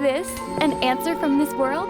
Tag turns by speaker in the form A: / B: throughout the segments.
A: this an answer from this world?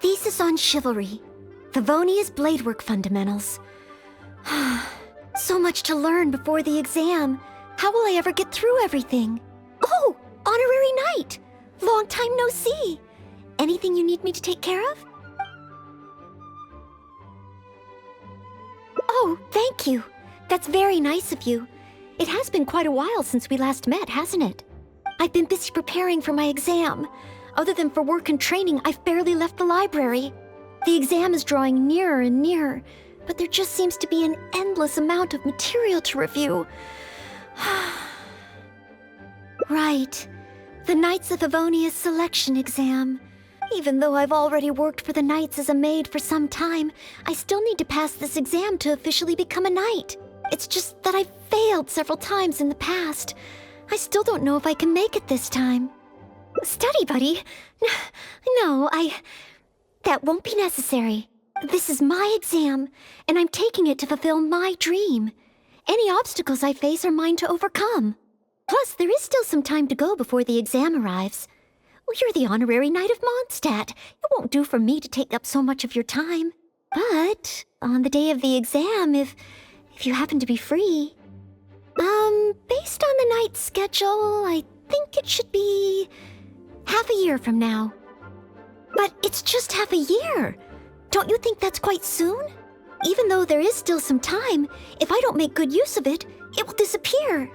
B: Thesis on Chivalry, Favonia's Bladework Fundamentals. So much to learn before the exam. How will I ever get through everything? Oh, Honorary Knight! Long time no see. Anything you need me to take care of? Oh, thank you. That's very nice of you. It has been quite a while since we last met, hasn't it? I've been busy preparing for my exam. Other than for work and training, I've barely left the library. The exam is drawing nearer and nearer, but there just seems to be an endless amount of material to review. Right. The Knights of Favonia's selection exam. Even though I've already worked for the Knights as a maid for some time, I still need to pass this exam to officially become a knight. It's just that I've failed several times in the past. I still don't know if I can make it this time. Study buddy? No, that won't be necessary. This is my exam, and I'm taking it to fulfill my dream. Any obstacles I face are mine to overcome. Plus, there is still some time to go before the exam arrives. Well, you're the Honorary Knight of Mondstadt. It won't do for me to take up so much of your time. But on the day of the exam, if you happen to be free... based on the knight's schedule, I think it should be... half a year from now. But it's just half a year. Don't you think that's quite soon? Even though there is still some time, if I don't make good use of it, it will disappear.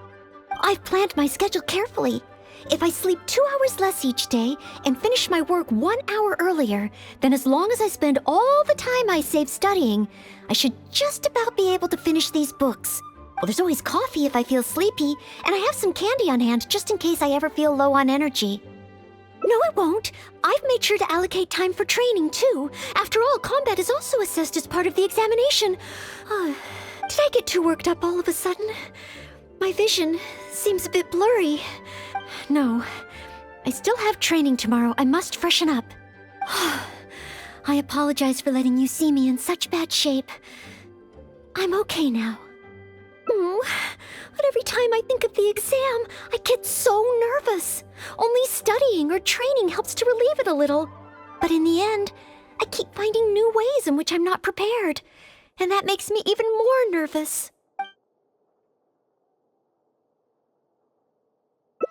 B: I've planned my schedule carefully. If I sleep 2 hours less each day and finish my work 1 hour earlier, then as long as I spend all the time I save studying, I should just about be able to finish these books. Well, there's always coffee if I feel sleepy, and I have some candy on hand just in case I ever feel low on energy. No, it won't. I've made sure to allocate time for training, too. After all, combat is also assessed as part of the examination. Did I get too worked up all of a sudden? My vision seems a bit blurry. No, I still have training tomorrow. I must freshen up. I apologize for letting you see me in such bad shape. I'm okay now. Oh, but every time I think of the exam, I get so nervous. Only studying or training helps to relieve it a little. But in the end, I keep finding new ways in which I'm not prepared. And that makes me even more nervous.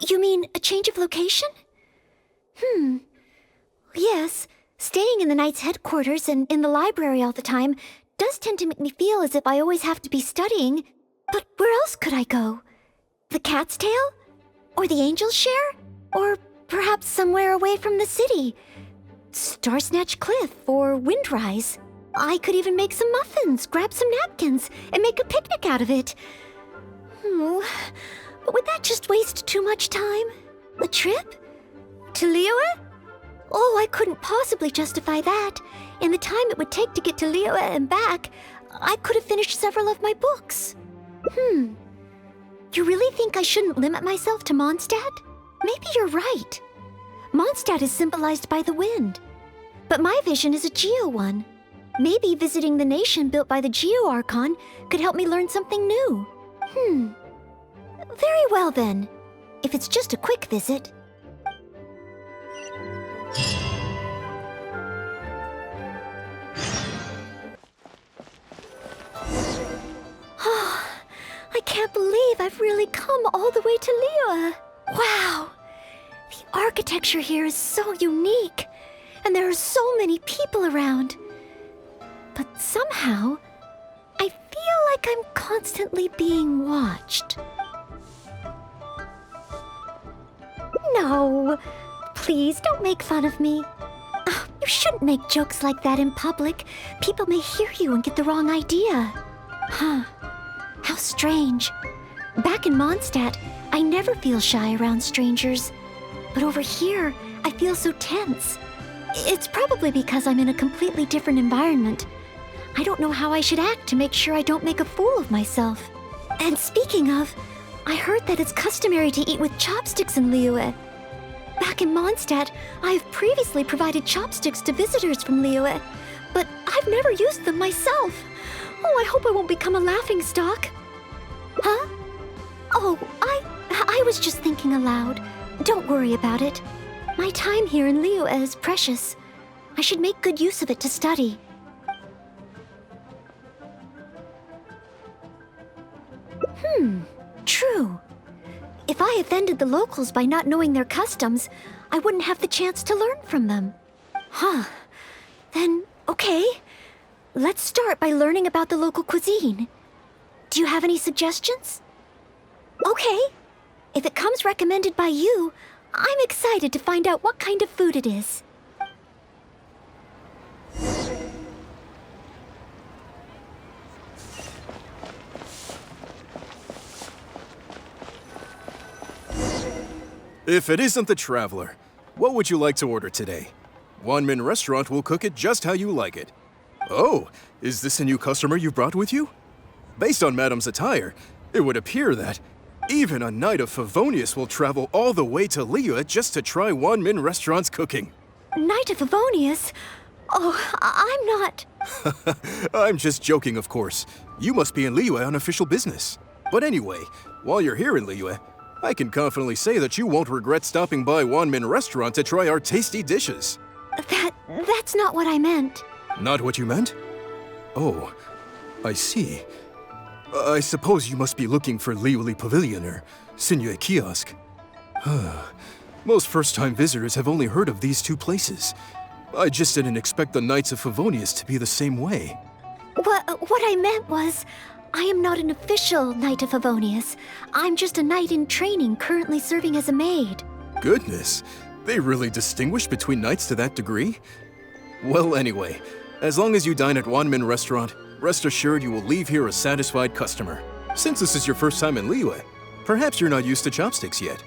B: You mean a change of location? Yes, staying in the Knight's headquarters and in the library all the time does tend to make me feel as if I always have to be studying. But where else could I go? The Cat's Tail? Or the Angel's Share? Or perhaps somewhere away from the city? Starsnatch Cliff or Windrise? I could even make some muffins, grab some napkins, and make a picnic out of it. But would that just waste too much time? A trip? To Liyue? Oh, I couldn't possibly justify that. In the time it would take to get to Liyue and back, I could have finished several of my books. You really think I shouldn't limit myself to Mondstadt? Maybe you're right. Mondstadt is symbolized by the wind. But my vision is a Geo one. Maybe visiting the nation built by the Geo Archon could help me learn something new. Very well then. If it's just a quick visit. I can't believe I've really come all the way to Liyue. Wow! The architecture here is so unique, and there are so many people around. But somehow, I feel like I'm constantly being watched. No, please don't make fun of me. You shouldn't make jokes like that in public. People may hear you and get the wrong idea. How strange. Back in Mondstadt, I never feel shy around strangers. But over here, I feel so tense. It's probably because I'm in a completely different environment. I don't know how I should act to make sure I don't make a fool of myself. And speaking of, I heard that it's customary to eat with chopsticks in Liyue. Back in Mondstadt, I have previously provided chopsticks to visitors from Liyue, but I've never used them myself. Oh, I hope I won't become a laughingstock. Huh? Oh, I was just thinking aloud. Don't worry about it. My time here in Liyue is precious. I should make good use of it to study. True. If I offended the locals by not knowing their customs, I wouldn't have the chance to learn from them. Then, okay. Let's start by learning about the local cuisine. Do you have any suggestions? Okay. If it comes recommended by you, I'm excited to find out what kind of food it is.
C: If it isn't the Traveler, what would you like to order today? Wanmin Restaurant will cook it just how you like it. Oh, is this a new customer you brought with you? Based on Madam's attire, it would appear that even a Knight of Favonius will travel all the way to Liyue just to try Wanmin Restaurant's cooking.
B: Knight of Favonius? Oh, I'm not...
C: I'm just joking, of course. You must be in Liyue on official business. But anyway, while you're here in Liyue, I can confidently say that you won't regret stopping by Wanmin Restaurant to try our tasty dishes.
B: That's not what I meant.
C: Not what you meant? Oh, I see. I suppose you must be looking for Liyue Pavilion or Sinyue Kiosk. Most first-time visitors have only heard of these two places. I just didn't expect the Knights of Favonius to be the same way.
B: What I meant was, I am not an official Knight of Favonius. I'm just a knight in training currently serving as a maid.
C: Goodness, they really distinguish between knights to that degree? Well, anyway, as long as you dine at Wanmin Restaurant, rest assured you will leave here a satisfied customer. Since this is your first time in Liyue, perhaps you're not used to chopsticks yet.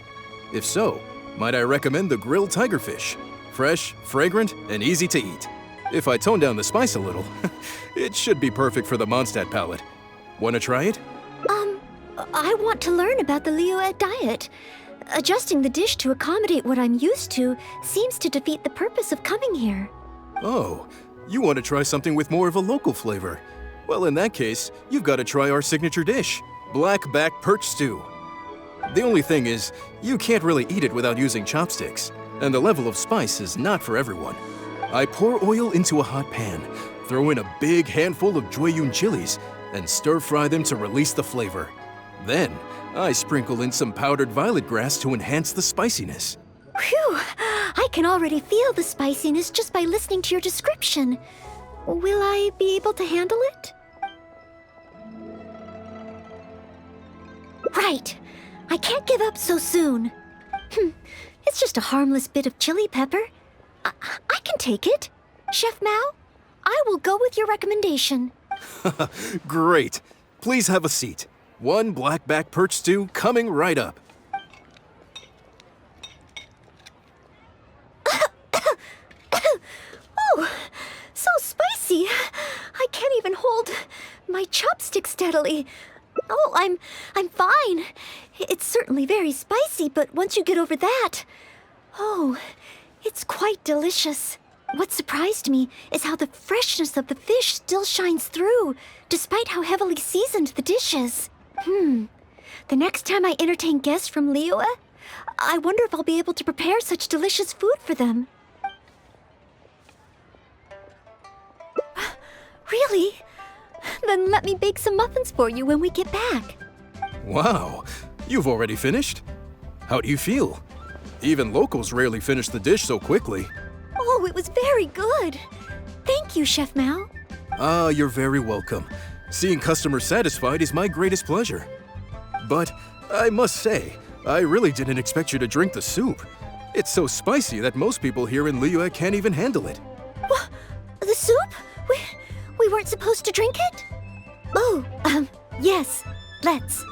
C: If so, might I recommend the grilled tigerfish? Fresh, fragrant, and easy to eat. If I tone down the spice a little, it should be perfect for the Mondstadt palate. Want to try it?
B: I want to learn about the Liyue diet. Adjusting the dish to accommodate what I'm used to seems to defeat the purpose of coming here.
C: Oh, you want to try something with more of a local flavor. Well, in that case, you've got to try our signature dish, black-back perch stew. The only thing is, you can't really eat it without using chopsticks, and the level of spice is not for everyone. I pour oil into a hot pan, throw in a big handful of Jueyun chilies, and stir-fry them to release the flavor. Then, I sprinkle in some powdered violet grass to enhance the spiciness.
B: Phew! I can already feel the spiciness just by listening to your description. Will I be able to handle it? Right. I can't give up so soon. It's just a harmless bit of chili pepper. I can take it. Chef Mao, I will go with your recommendation.
C: Great. Please have a seat. One black-back perch stew coming right up.
B: Oh, so spicy. I can't even hold my chopstick steadily. Oh, I'm fine. It's certainly very spicy, but once you get over that, oh, it's quite delicious. What surprised me is how the freshness of the fish still shines through, despite how heavily seasoned the dish is. The next time I entertain guests from Liyue, I wonder if I'll be able to prepare such delicious food for them. Really? Then let me bake some muffins for you when we get back.
C: Wow, you've already finished? How do you feel? Even locals rarely finish the dish so quickly.
B: Oh, it was very good. Thank you, Chef Mao.
C: Ah, you're very welcome. Seeing customers satisfied is my greatest pleasure. But I must say, I really didn't expect you to drink the soup. It's so spicy that most people here in Liyue can't even handle it.
B: What? The soup? We weren't supposed to drink it? Oh, yes. Let's.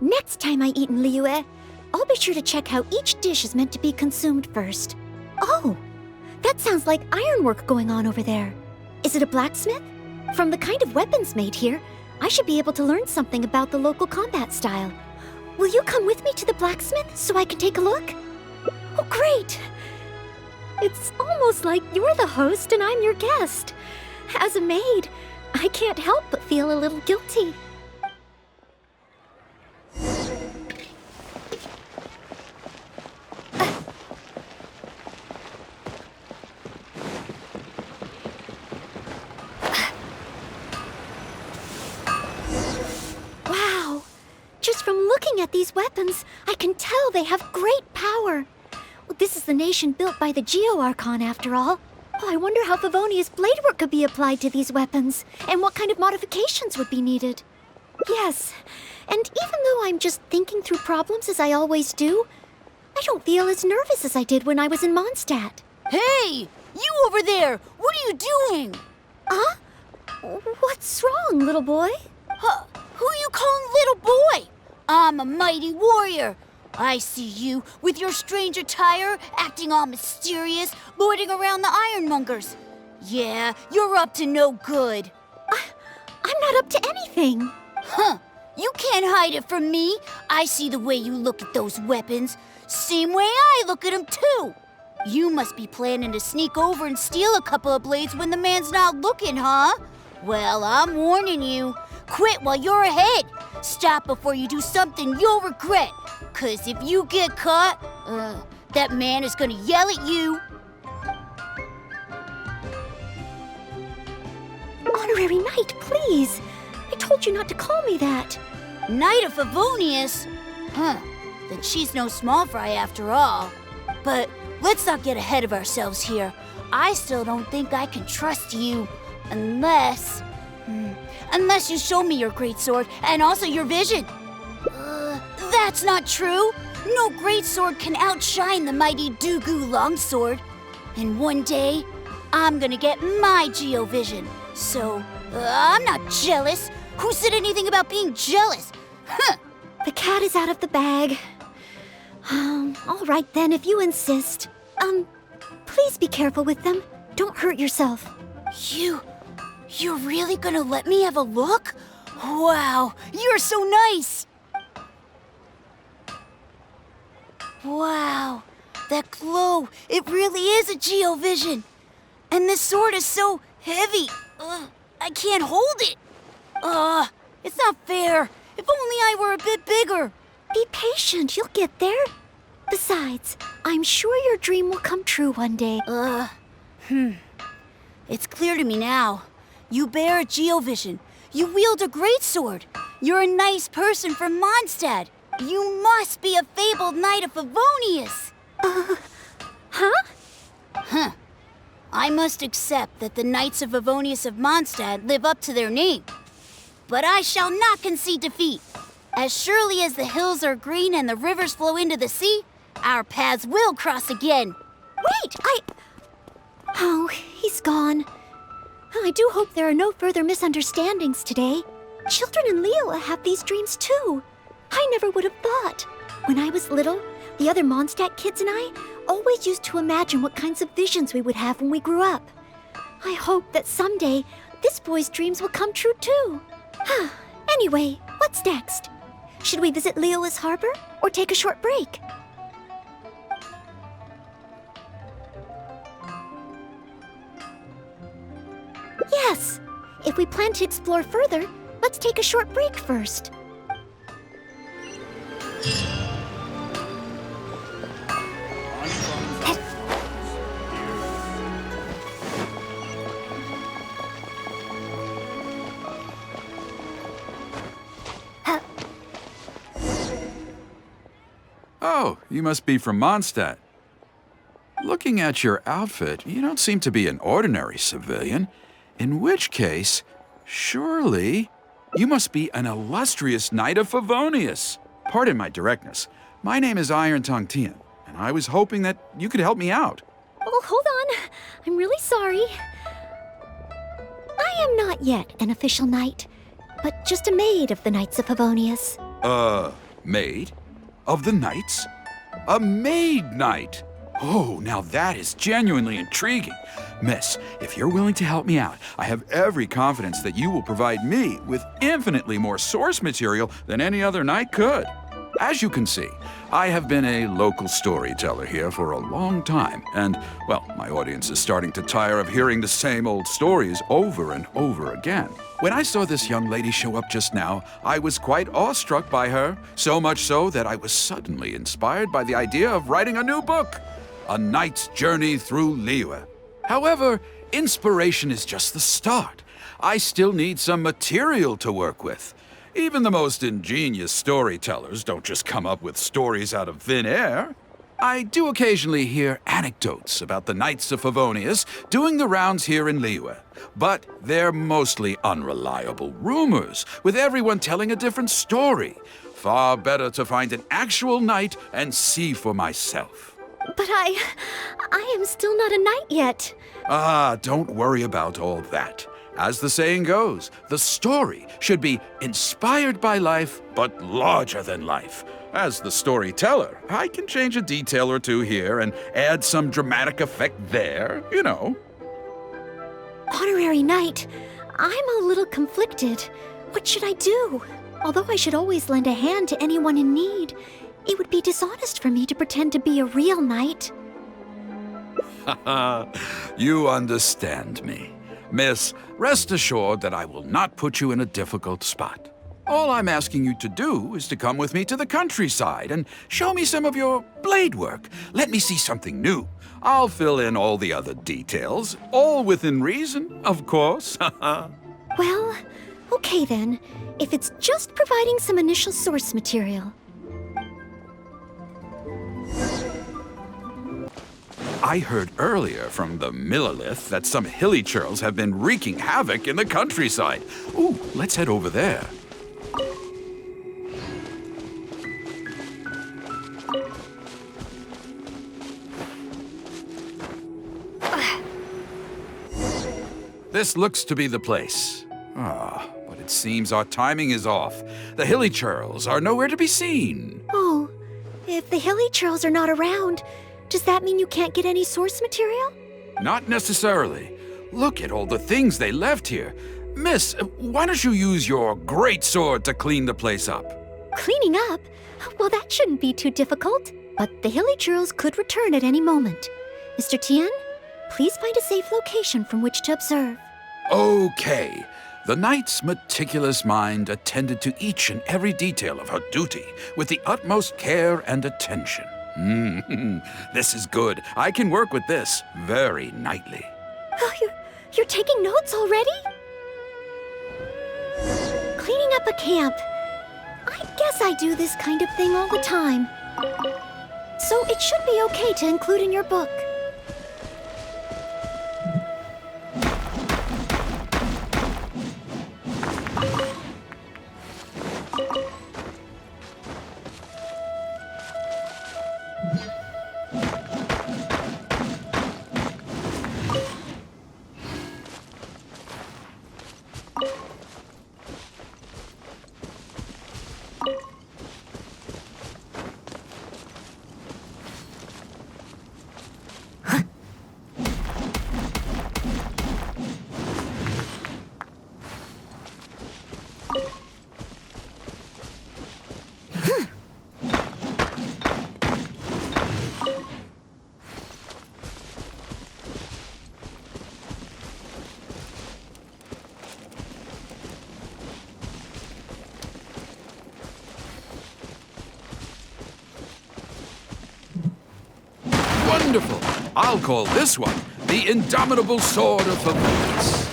B: Next time I eat in Liyue, I'll be sure to check how each dish is meant to be consumed first. Oh, that sounds like ironwork going on over there. Is it a blacksmith? From the kind of weapons made here, I should be able to learn something about the local combat style. Will you come with me to the blacksmith so I can take a look? Oh, great! It's almost like you're the host and I'm your guest. As a maid, I can't help but feel a little guilty. Wow! Just from looking at these weapons, I can tell they have great power. Well, this is the nation built by the Geo-Archon, after all. Oh, I wonder how Favonia's blade work could be applied to these weapons, and what kind of modifications would be needed. Yes, and even though I'm just thinking through problems as I always do, I don't feel as nervous as I did when I was in Mondstadt.
D: Hey! You over there! What are you doing?
B: Huh? What's wrong, little boy?
D: Who you calling little boy? I'm a mighty warrior. I see you with your strange attire, acting all mysterious, lording around the ironmongers. Yeah, you're up to no good.
B: I'm not up to anything.
D: Huh. You can't hide it from me. I see the way you look at those weapons. Same way I look at them, too. You must be planning to sneak over and steal a couple of blades when the man's not looking, huh? Well, I'm warning you. Quit while you're ahead. Stop before you do something you'll regret. 'Cause if you get caught, that man is gonna yell at you.
B: Honorary Knight, please. I told you not to call me that.
D: Knight of Favonius? Huh, then she's no small fry after all. But let's not get ahead of ourselves here. I still don't think I can trust you unless you show me your great sword and also your vision. That's not true. No great sword can outshine the mighty Dugu longsword. And one day, I'm gonna get my Geo-vision. So, I'm not jealous. Who said anything about being jealous? Huh.
B: The cat is out of the bag. All right then, if you insist. Please be careful with them. Don't hurt yourself.
D: You're really gonna let me have a look? Wow, you're so nice! Wow, that glow, it really is a Geo-vision. And this sword is so heavy, I can't hold it. It's not fair. If only I were a bit bigger.
B: Be patient, you'll get there. Besides, I'm sure your dream will come true one day.
D: It's clear to me now. You bear a geovision. You wield a greatsword. You're a nice person from Mondstadt. You must be a fabled knight of Favonius.
B: Huh?
D: I must accept that the Knights of Favonius of Mondstadt live up to their name. But I shall not concede defeat. As surely as the hills are green and the rivers flow into the sea, our paths will cross again.
B: Wait, Oh, he's gone. I do hope there are no further misunderstandings today. Children in Liyue have these dreams too. I never would have thought. When I was little, the other Mondstadt kids and I always used to imagine what kinds of visions we would have when we grew up. I hope that someday this boy's dreams will come true too. Anyway, what's next? Should we visit Liyue's harbor or take a short break? Yes! If we plan to explore further, let's take a short break first.
E: Oh, you must be from Mondstadt. Looking at your outfit, you don't seem to be an ordinary civilian. In which case, surely, you must be an illustrious knight of Favonius. Pardon my directness. My name is Iron Tongue Tian, and I was hoping that you could help me out.
B: Oh, hold on. I'm really sorry. I am not yet an official knight, but just a maid of the Knights of Favonius.
E: Maid? Of the knights? A maid knight? Oh, now that is genuinely intriguing. Miss, if you're willing to help me out, I have every confidence that you will provide me with infinitely more source material than any other knight could. As you can see, I have been a local storyteller here for a long time, and, well, my audience is starting to tire of hearing the same old stories over and over again. When I saw this young lady show up just now, I was quite awestruck by her, so much so that I was suddenly inspired by the idea of writing a new book, A Knight's Journey Through Liyue. However, inspiration is just the start. I still need some material to work with. Even the most ingenious storytellers don't just come up with stories out of thin air. I do occasionally hear anecdotes about the Knights of Favonius doing the rounds here in Liyue, but they're mostly unreliable rumors, with everyone telling a different story. Far better to find an actual knight and see for myself.
B: But I am still not a knight yet.
E: Don't worry about all that. As the saying goes, the story should be inspired by life, but larger than life. As the storyteller, I can change a detail or two here and add some dramatic effect there, you know.
B: Honorary knight, I'm a little conflicted. What should I do? Although I should always lend a hand to anyone in need, it would be dishonest for me to pretend to be a real knight.
E: You understand me. Miss, rest assured that I will not put you in a difficult spot. All I'm asking you to do is to come with me to the countryside and show me some of your blade work. Let me see something new. I'll fill in all the other details, all within reason, of course.
B: Well, okay then, if it's just providing some initial source material.
E: I heard earlier from the Millilith that some hilly churls have been wreaking havoc in the countryside. Ooh, let's head over there. This looks to be the place. But it seems our timing is off. The hilly churls are nowhere to be seen.
B: Oh, if the hilly churls are not around, does that mean you can't get any source material?
E: Not necessarily. Look at all the things they left here. Miss, why don't you use your great sword to clean the place up?
B: Cleaning up? Well, that shouldn't be too difficult. But the hilly churls could return at any moment. Mr. Tian, please find a safe location from which to observe.
E: Okay. The knight's meticulous mind attended to each and every detail of her duty with the utmost care and attention. This is good. I can work with this very knightly.
B: Oh, you're taking notes already? Cleaning up a camp. I guess I do this kind of thing all the time. So it should be okay to include in your book.
E: Wonderful! I'll call this one the Indomitable Sword of Favonius.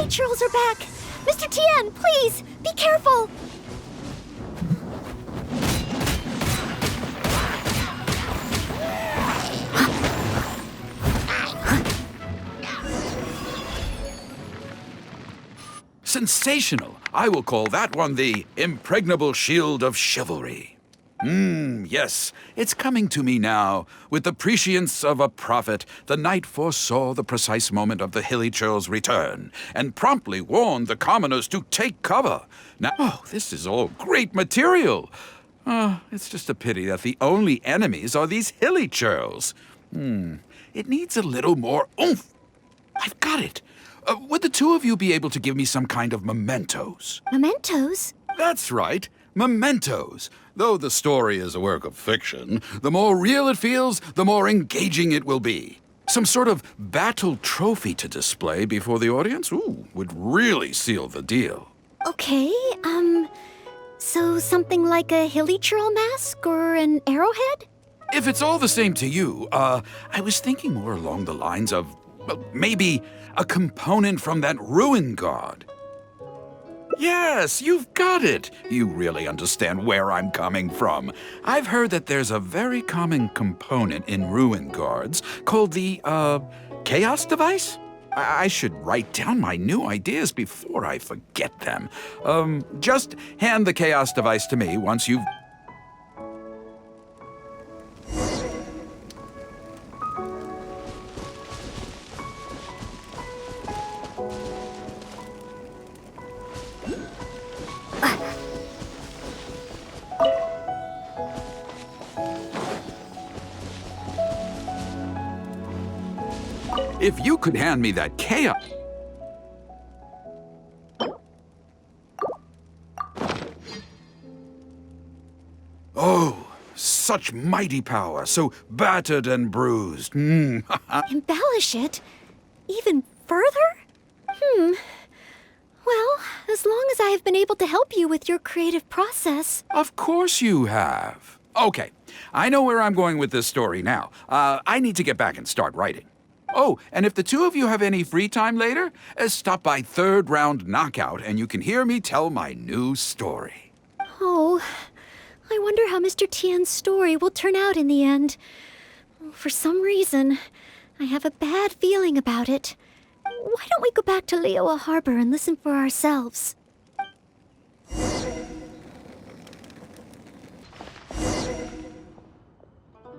B: Churls are back! Mr. Tien, please, be careful!
E: Sensational! I will call that one the Impregnable Shield of Chivalry. Yes, it's coming to me now. With the prescience of a prophet, the knight foresaw the precise moment of the hilly churl's return, and promptly warned the commoners to take cover. Now, this is all great material. It's just a pity that the only enemies are these hilly churls. It needs a little more oomph. I've got it. Would the two of you be able to give me some kind of mementos?
B: Mementos?
E: That's right, mementos. Though the story is a work of fiction, the more real it feels, the more engaging it will be. Some sort of battle trophy to display before the audience, would really seal the deal.
B: Okay, so something like a hilly churl mask or an arrowhead?
E: If it's all the same to you, I was thinking more along the lines of, maybe a component from that ruin god. Yes, you've got it. You really understand where I'm coming from. I've heard that there's a very common component in ruin guards called the, chaos device? I should write down my new ideas before I forget them. Just hand the chaos device to me once you've... If you could hand me that chaos... Oh, such mighty power, so battered and bruised.
B: Embellish it? Even further? Well, as long as I have been able to help you with your creative process.
E: Of course you have. Okay, I know where I'm going with this story now. I need to get back and start writing. Oh, and if the two of you have any free time later, stop by Third Round Knockout and you can hear me tell my new story.
B: Oh, I wonder how Mr. Tien's story will turn out in the end. For some reason, I have a bad feeling about it. Why don't we go back to Liyue Harbor and listen for ourselves?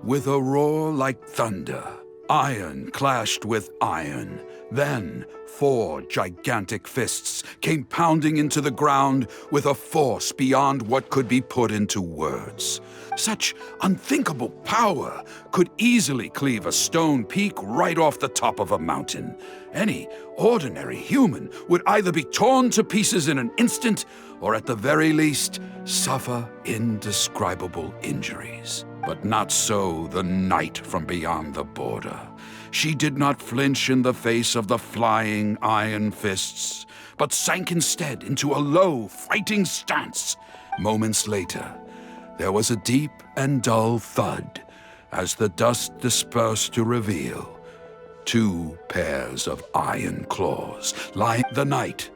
E: With a roar like thunder, Iron clashed with iron. Then 4 gigantic fists came pounding into the ground with a force beyond what could be put into words. Such unthinkable power could easily cleave a stone peak right off the top of a mountain. Any ordinary human would either be torn to pieces in an instant, or at the very least, suffer indescribable injuries. But not so the knight from beyond the border. She did not flinch in the face of the flying iron fists, but sank instead into a low, fighting stance. Moments later, there was a deep and dull thud as the dust dispersed to reveal 2 pairs of iron claws lying. The knight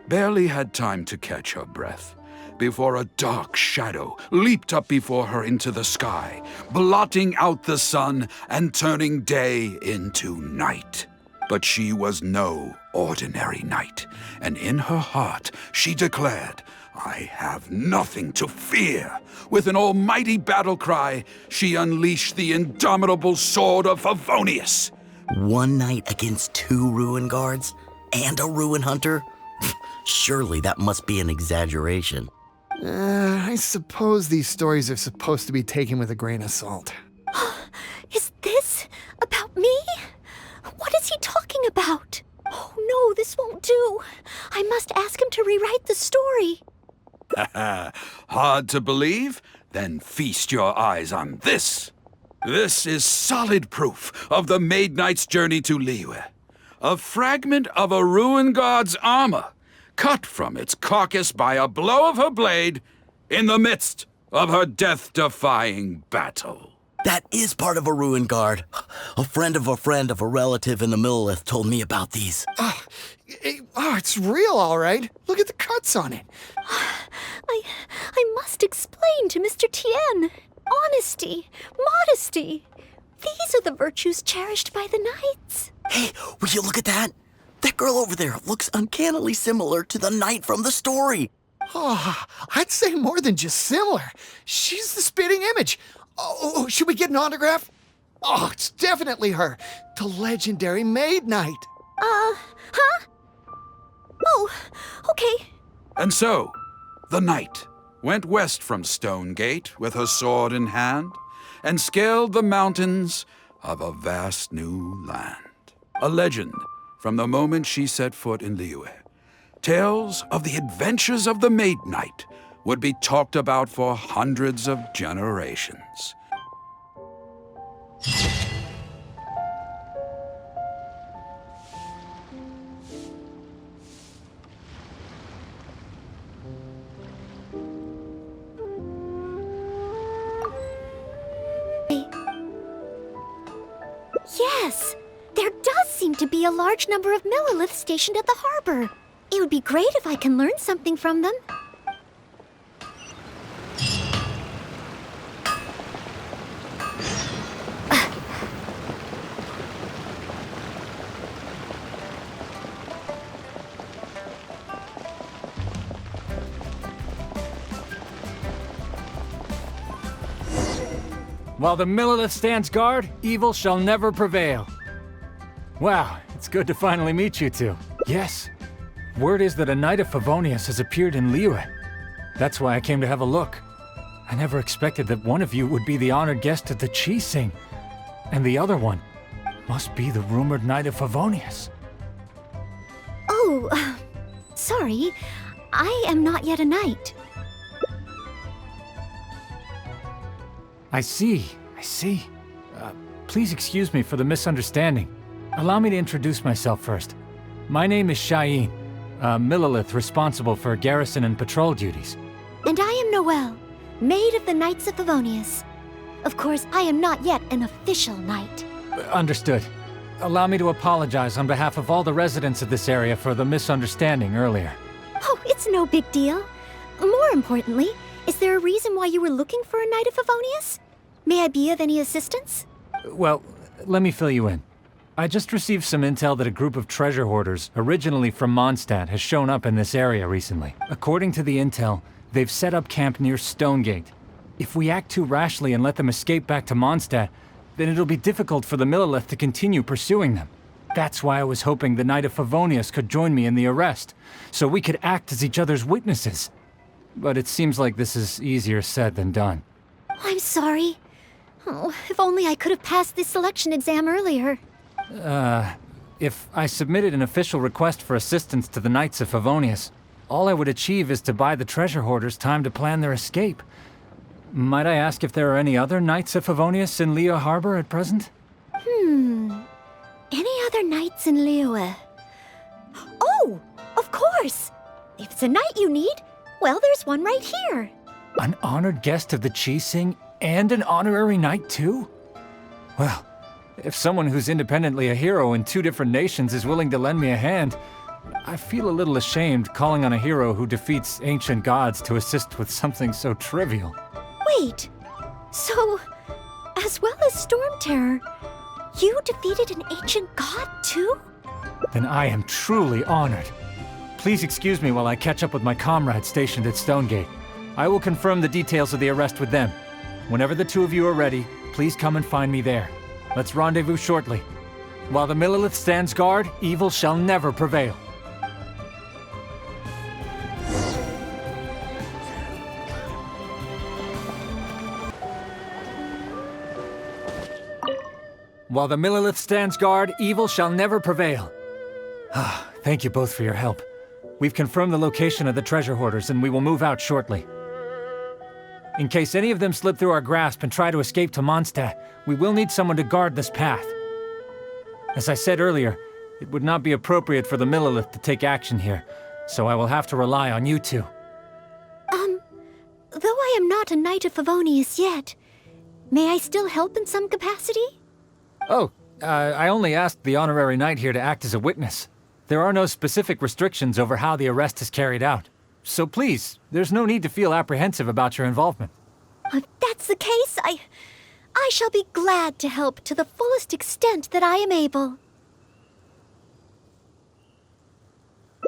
E: barely had time to catch her breath before a dark shadow leaped up before her into the sky, blotting out the sun and turning day into night. But she was no ordinary knight, and in her heart she declared, "I have nothing to fear." With an almighty battle cry, she unleashed the indomitable sword of Favonius.
F: One knight against 2 ruin guards and a ruin hunter? Surely that must be an exaggeration.
G: I suppose these stories are supposed to be taken with a grain of salt.
B: Is this about me? What is he talking about? Oh no, this won't do. I must ask him to rewrite the story.
E: Hard to believe? Then feast your eyes on this. This is solid proof of the Maid Knight's journey to Liyue. A fragment of a ruin god's armor, cut from its carcass by a blow of her blade in the midst of her death-defying battle.
F: That is part of a ruin guard. A friend of a relative in the Millelith told me about these.
G: It's real, all right. Look at the cuts on it.
B: I must explain to Mr. Tien. Honesty, modesty. These are the virtues cherished by the knights.
F: Hey, will you look at that? That girl over there looks uncannily similar to the knight from the story.
G: Oh, I'd say more than just similar. She's the spitting image. Oh, should we get an autograph? Oh, it's definitely her. The legendary Maid Knight.
B: Huh? Oh, okay.
E: And so, the knight went west from Stonegate with her sword in hand and scaled the mountains of a vast new land. A legend from the moment she set foot in Liyue. Tales of the adventures of the Maid Knight would be talked about for hundreds of generations.
B: Yes, there does seem to be a large number of Milleliths stationed at the harbor. It would be great if I can learn something from them.
H: While the Millelith stands guard, evil shall never prevail. Wow, it's good to finally meet you two. Yes, word is that a Knight of Favonius has appeared in Liyue. That's why I came to have a look. I never expected that one of you would be the honored guest at the Chi-Sing, and the other one must be the rumored Knight of Favonius.
B: Oh, sorry. I am not yet a knight.
H: I see. Please excuse me for the misunderstanding. Allow me to introduce myself first. My name is Shayin, a Millelith responsible for garrison and patrol duties.
B: And I am Noelle, maid of the Knights of Favonius. Of course, I am not yet an official knight.
H: Understood. Allow me to apologize on behalf of all the residents of this area for the misunderstanding earlier.
B: Oh, it's no big deal. More importantly, is there a reason why you were looking for a Knight of Favonius? May I be of any assistance?
H: Well, let me fill you in. I just received some intel that a group of treasure hoarders, originally from Mondstadt, has shown up in this area recently. According to the intel, they've set up camp near Stonegate. If we act too rashly and let them escape back to Mondstadt, then it'll be difficult for the Millelith to continue pursuing them. That's why I was hoping the Knight of Favonius could join me in the arrest, so we could act as each other's witnesses. But it seems like this is easier said than done.
B: I'm sorry. Oh, if only I could have passed this selection exam earlier.
H: If I submitted an official request for assistance to the Knights of Favonius, all I would achieve is to buy the treasure hoarders time to plan their escape. Might I ask if there are any other Knights of Favonius in Liyue Harbor at present?
B: Any other knights in Liyue? Oh, of course! If it's a knight you need, well, there's one right here.
H: An honored guest of the Qixing and an honorary knight too? Well, if someone who's independently a hero in two different nations is willing to lend me a hand, I feel a little ashamed calling on a hero who defeats ancient gods to assist with something so trivial.
B: Wait, so, as well as Storm Terror, you defeated an ancient god too?
H: Then I am truly honored. Please excuse me while I catch up with my comrades stationed at Stonegate. I will confirm the details of the arrest with them. Whenever the two of you are ready, please come and find me there. Let's rendezvous shortly. While the Millelith stands guard, evil shall never prevail. While the Millelith stands guard, evil shall never prevail. Thank you both for your help. We've confirmed the location of the treasure hoarders, and we will move out shortly. In case any of them slip through our grasp and try to escape to Mondstadt, we will need someone to guard this path. As I said earlier, it would not be appropriate for the Millelith to take action here, so I will have to rely on you two.
B: Though I am not a Knight of Favonius yet, may I still help in some capacity?
H: Oh, I only asked the honorary knight here to act as a witness. There are no specific restrictions over how the arrest is carried out. So please, there's no need to feel apprehensive about your involvement.
B: If that's the case, I shall be glad to help to the fullest extent that I am able.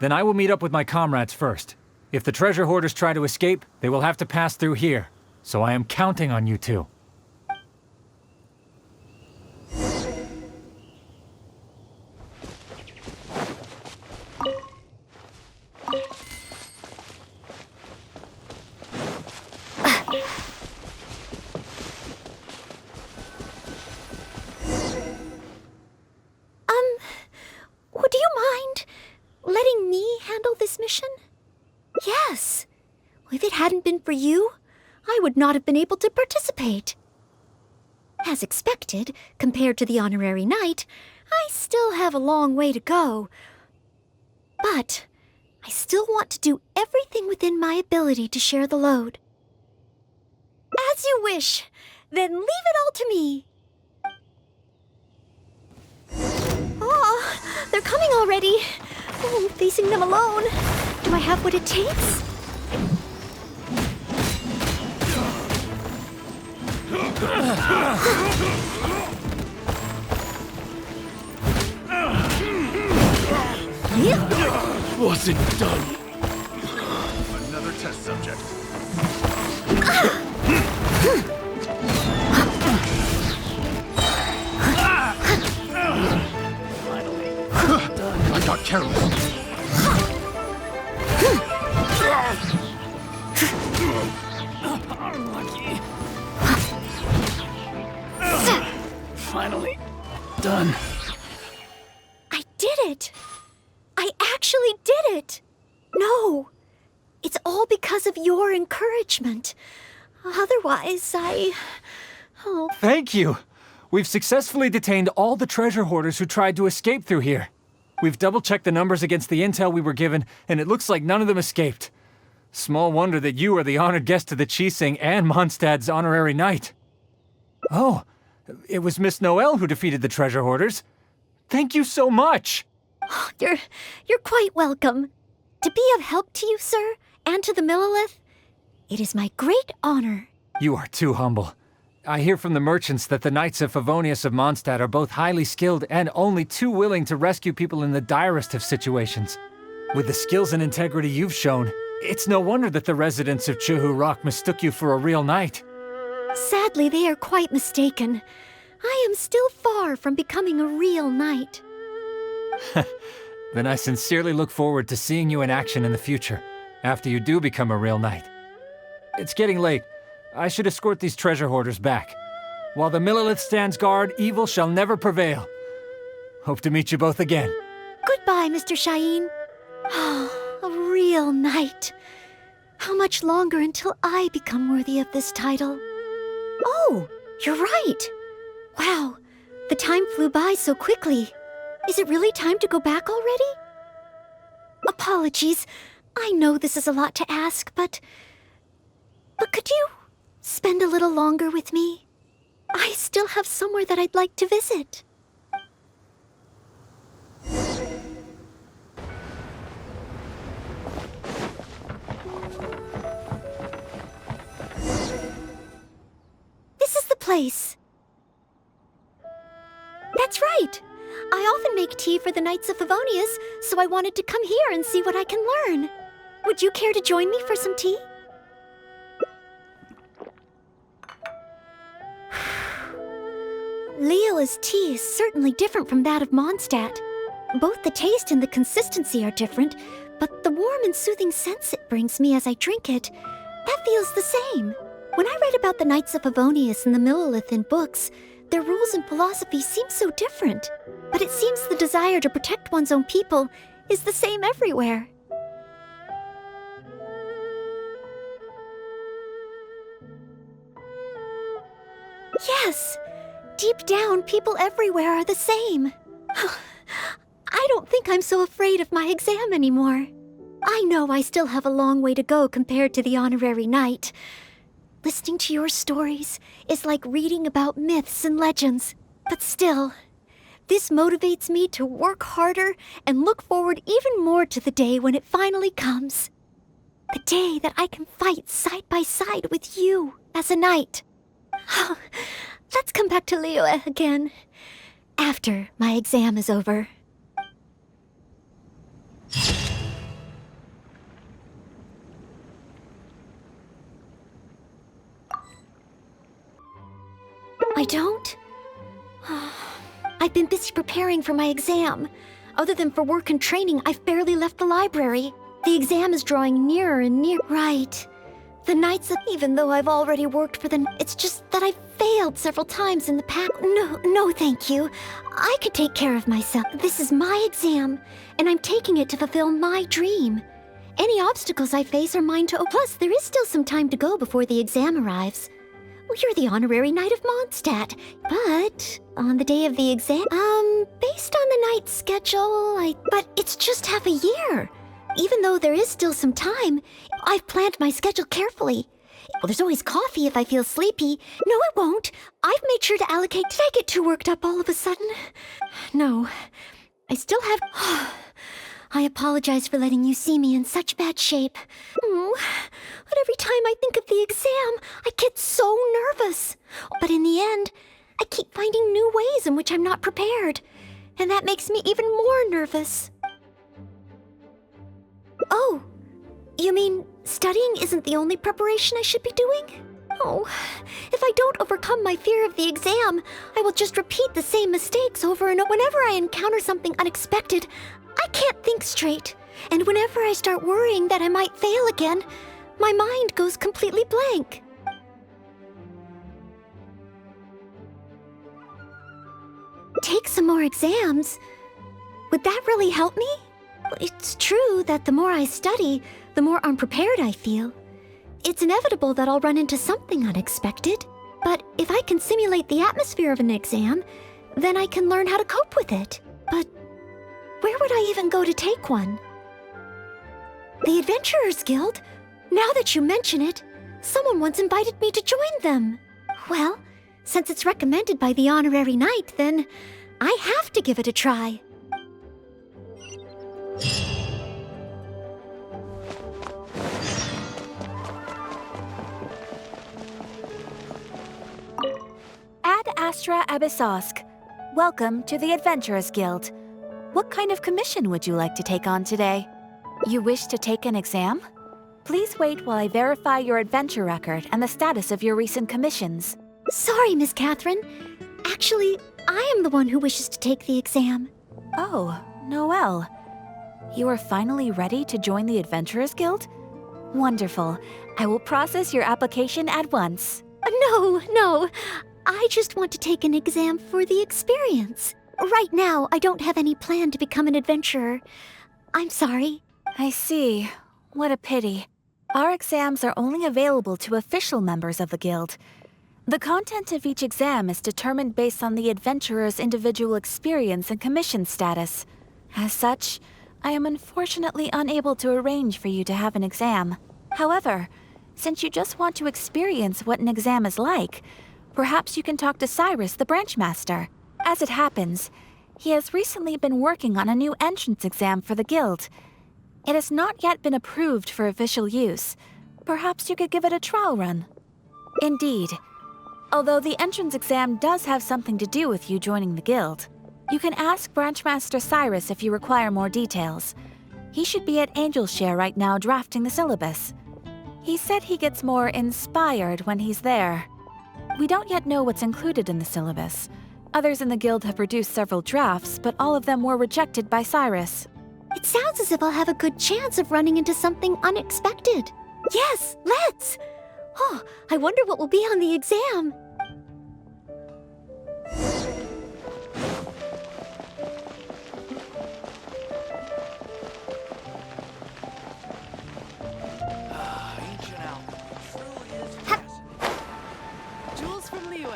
H: Then I will meet up with my comrades first. If the treasure hoarders try to escape, they will have to pass through here. So I am counting on you two.
B: Would you mind letting me handle this mission? Yes. If it hadn't been for you, I would not have been able to participate. As expected, compared to the honorary knight, I still have a long way to go. But I still want to do everything within my ability to share the load. As you wish. Then leave it all to me. Oh, they're coming already. Oh, I'm facing them alone. Do I have what it takes?
I: Wasn't done. Another test subject. I got careless. Unlucky. Finally done.
B: I did it! I actually did it! No, it's all because of your encouragement. Otherwise, Oh.
H: Thank you! We've successfully detained all the treasure hoarders who tried to escape through here. We've double-checked the numbers against the intel we were given, and it looks like none of them escaped. Small wonder that you are the honored guest of the Qixing and Mondstadt's honorary knight. Oh, it was Miss Noelle who defeated the treasure hoarders. Thank you so much!
B: Oh, you're quite welcome. To be of help to you, sir, and to the Millelith, it is my great honor.
H: You are too humble. I hear from the merchants that the Knights of Favonius of Mondstadt are both highly skilled and only too willing to rescue people in the direst of situations. With the skills and integrity you've shown, it's no wonder that the residents of Chuhu Rock mistook you for a real knight.
B: Sadly, they are quite mistaken. I am still far from becoming a real knight.
H: Then I sincerely look forward to seeing you in action in the future, after you do become a real knight. It's getting late. I should escort these treasure hoarders back. While the Millelith stands guard, evil shall never prevail. Hope to meet you both again.
B: Goodbye, Mr. Shaheen. A real knight. How much longer until I become worthy of this title? Oh, you're right. Wow, the time flew by so quickly. Is it really time to go back already? Apologies. I know this is a lot to ask, but could you spend a little longer with me? I still have somewhere that I'd like to visit. This is the place. That's right. I often make tea for the Knights of Favonius, so I wanted to come here and see what I can learn. Would you care to join me for some tea? Leola's tea is certainly different from that of Mondstadt. Both the taste and the consistency are different, but the warm and soothing sense it brings me as I drink it, that feels the same. When I read about the Knights of Favonius and the Millelith in books, their rules and philosophy seem so different. But it seems the desire to protect one's own people is the same everywhere. Yes! Deep down, people everywhere are the same. I don't think I'm so afraid of my exam anymore. I know I still have a long way to go compared to the honorary knight. Listening to your stories is like reading about myths and legends. But still, this motivates me to work harder and look forward even more to the day when it finally comes. The day that I can fight side by side with you as a knight. Let's come back to Liyue again, after my exam is over. I don't? I've been busy preparing for my exam. Other than for work and training, I've barely left the library. The exam is drawing nearer and nearer. Right. The Knights of... Even though I've already worked for them, it's just that I've failed several times in the past. No, thank you. I could take care of myself. This is my exam, and I'm taking it to fulfill my dream. Any obstacles I face are mine to... Plus, there is still some time to go before the exam arrives. Well, you're the honorary knight of Mondstadt, but on the day of the exam... based on the knight's schedule, But it's just half a year. Even though there is still some time, I've planned my schedule carefully. Well, there's always coffee if I feel sleepy. No, it won't. I've made sure to allocate... Did I get too worked up all of a sudden? No. I still have... I apologize for letting you see me in such bad shape. But every time I think of the exam, I get so nervous. But in the end, I keep finding new ways in which I'm not prepared. And that makes me even more nervous. Oh, you mean studying isn't the only preparation I should be doing? Oh, if I don't overcome my fear of the exam, I will just repeat the same mistakes over and over. Whenever I encounter something unexpected, I can't think straight. And whenever I start worrying that I might fail again, my mind goes completely blank. Take some more exams? Would that really help me? It's true that the more I study, the more unprepared I feel. It's inevitable that I'll run into something unexpected. But if I can simulate the atmosphere of an exam, then I can learn how to cope with it. But where would I even go to take one? The Adventurers Guild? Now that you mention it, someone once invited me to join them. Well, since it's recommended by the honorary knight, then I have to give it a try.
A: Ad Astra Abyssosk. Welcome to the Adventurers Guild. What kind of commission would you like to take on today? You wish to take an exam? Please wait while I verify your adventure record and the status of your recent commissions.
B: Sorry, Miss Catherine. Actually, I am the one who wishes to take the exam.
A: Oh, Noelle. You are finally ready to join the Adventurers Guild? Wonderful. I will process your application at once.
B: No. I just want to take an exam for the experience. Right now, I don't have any plan to become an adventurer. I'm sorry.
A: I see. What a pity. Our exams are only available to official members of the guild. The content of each exam is determined based on the adventurer's individual experience and commission status. As such, I am unfortunately unable to arrange for you to have an exam. However, since you just want to experience what an exam is like, perhaps you can talk to Cyrus, the branch master. As it happens, he has recently been working on a new entrance exam for the guild. It has not yet been approved for official use. Perhaps you could give it a trial run. Indeed. Although the entrance exam does have something to do with you joining the guild. You can ask Branchmaster Cyrus if you require more details. He should be at Angelshare right now drafting the syllabus. He said he gets more inspired when he's there. We don't yet know what's included in the syllabus. Others in the guild have produced several drafts, but all of them were rejected by Cyrus.
B: It sounds as if I'll have a good chance of running into something unexpected. Yes, let's! Oh, I wonder what will be on the exam.
J: Jules from Liyue,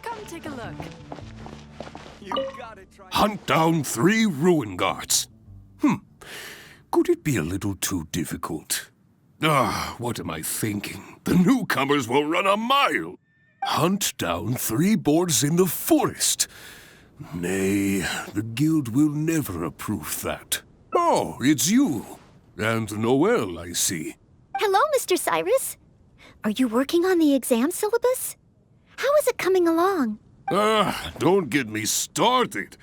J: come take a look.
I: Hunt down 3 ruin guards. Could it be a little too difficult? What am I thinking? The newcomers will run a mile. Hunt down 3 boars in the forest. Nay, the guild will never approve that. Oh, it's you. And Noelle, I see.
B: Hello, Mr. Cyrus. Are you working on the exam syllabus? How is it coming along?
I: Don't get me started.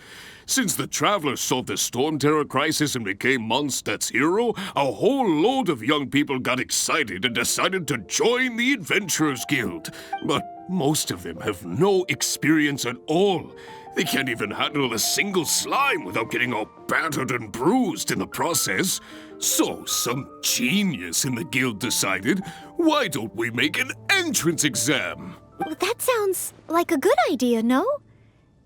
I: Since the Travelers solved the Storm Terror crisis and became Mondstadt's hero, a whole load of young people got excited and decided to join the Adventurers Guild. But most of them have no experience at all. They can't even handle a single slime without getting all battered and bruised in the process. So some genius in the guild decided, why don't we make an entrance exam?
B: Well, that sounds like a good idea, no?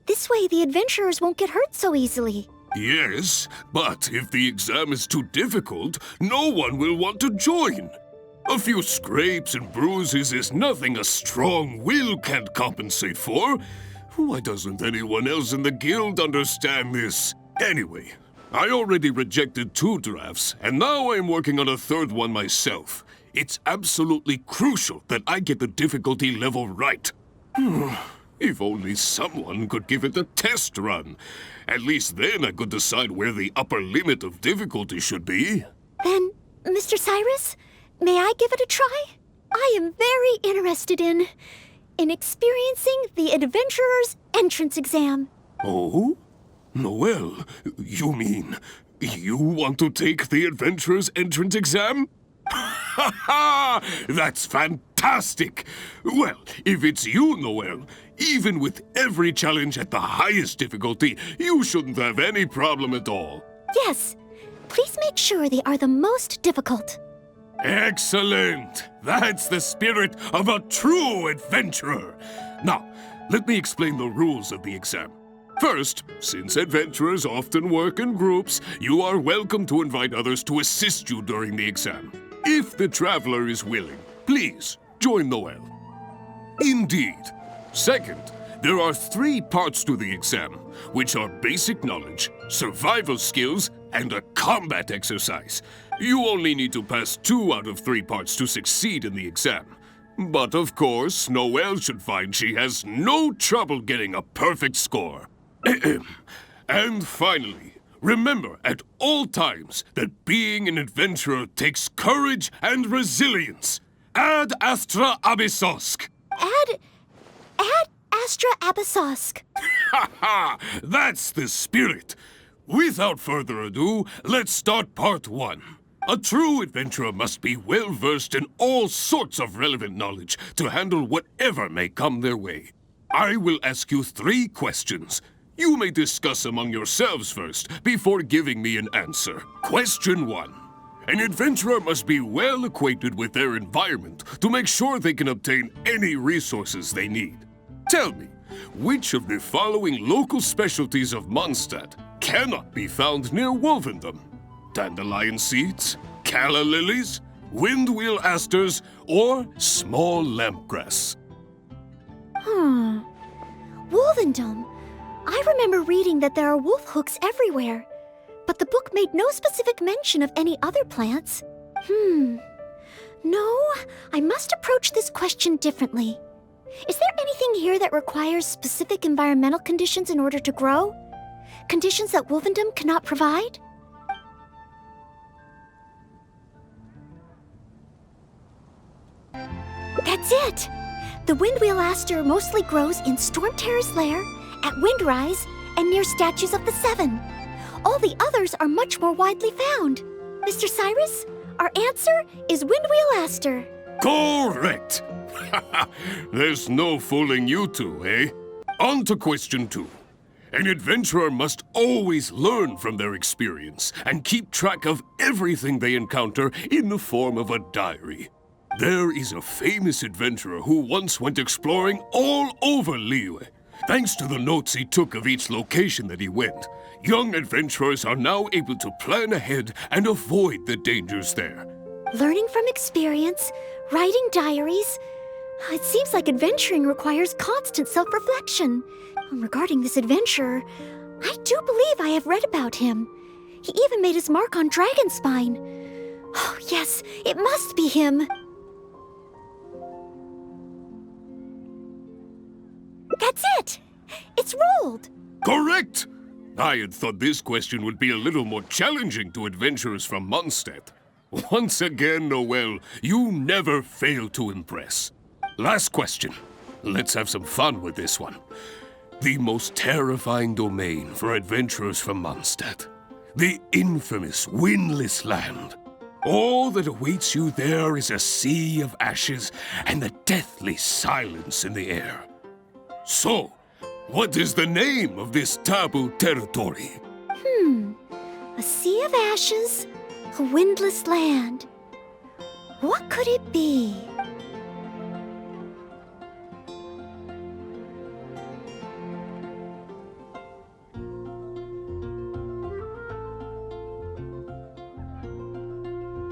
B: This way the adventurers won't get hurt so easily.
I: Yes, but if the exam is too difficult, no one will want to join. A few scrapes and bruises is nothing a strong will can't compensate for. Why doesn't anyone else in the guild understand this? Anyway, I already rejected 2 drafts, and now I'm working on a 3rd one myself. It's absolutely crucial that I get the difficulty level right. If only someone could give it a test run. At least then I could decide where the upper limit of difficulty should be.
B: Then, Mr. Cyrus, may I give it a try? I am very interested in experiencing the Adventurer's entrance exam.
I: Oh? Noelle, you mean you want to take the Adventurer's entrance exam? Ha ha! That's fantastic! Well, if it's you, Noelle, even with every challenge at the highest difficulty, you shouldn't have any problem at all.
B: Yes. Please make sure they are the most difficult.
I: Excellent! That's the spirit of a true adventurer. Now, let me explain the rules of the exam. First, since adventurers often work in groups, you are welcome to invite others to assist you during the exam. If the traveler is willing, please join Noelle. Indeed. Second, there are 3 parts to the exam, which are basic knowledge, survival skills, and a combat exercise. You only need to pass 2 out of 3 parts to succeed in the exam. But of course, Noelle should find she has no trouble getting a perfect score. And finally, remember at all times that being an adventurer takes courage and resilience. Ad astra abyssosk.
B: Ad Astra Abyssosk.
I: Ha ha! That's the spirit. Without further ado, let's start part 1. A true adventurer must be well-versed in all sorts of relevant knowledge to handle whatever may come their way. I will ask you 3 questions. You may discuss among yourselves first, before giving me an answer. Question 1. An adventurer must be well acquainted with their environment to make sure they can obtain any resources they need. Tell me, which of the following local specialties of Mondstadt cannot be found near Wolvendom? Dandelion seeds, calla lilies, windwheel asters, or small lampgrass?
B: Wolvendom. I remember reading that there are wolf hooks everywhere, but the book made no specific mention of any other plants. No, I must approach this question differently. Is there anything here that requires specific environmental conditions in order to grow? Conditions that Wolvendom cannot provide? That's it! The windwheel aster mostly grows in Storm Terror's lair, at Windrise, and near statues of the Seven. All the others are much more widely found. Mr. Cyrus, our answer is windwheel aster.
I: Correct! There's no fooling you two, eh? On to question 2. An adventurer must always learn from their experience and keep track of everything they encounter in the form of a diary. There is a famous adventurer who once went exploring all over Liyue. Thanks to the notes he took of each location that he went, young adventurers are now able to plan ahead and avoid the dangers there.
B: Learning from experience, writing diaries. It seems like adventuring requires constant self-reflection. Regarding this adventurer, I do believe I have read about him. He even made his mark on Dragonspine. Oh, yes, it must be him. That's it! It's rolled!
I: Correct! I had thought this question would be a little more challenging to adventurers from Mondstadt. Once again, Noel, you never fail to impress. Last question. Let's have some fun with this one. The most terrifying domain for adventurers from Mondstadt. The infamous Windless Land. All that awaits you there is a sea of ashes and the deathly silence in the air. So, what is the name of this taboo territory?
B: A sea of ashes, a windless land. What could it be?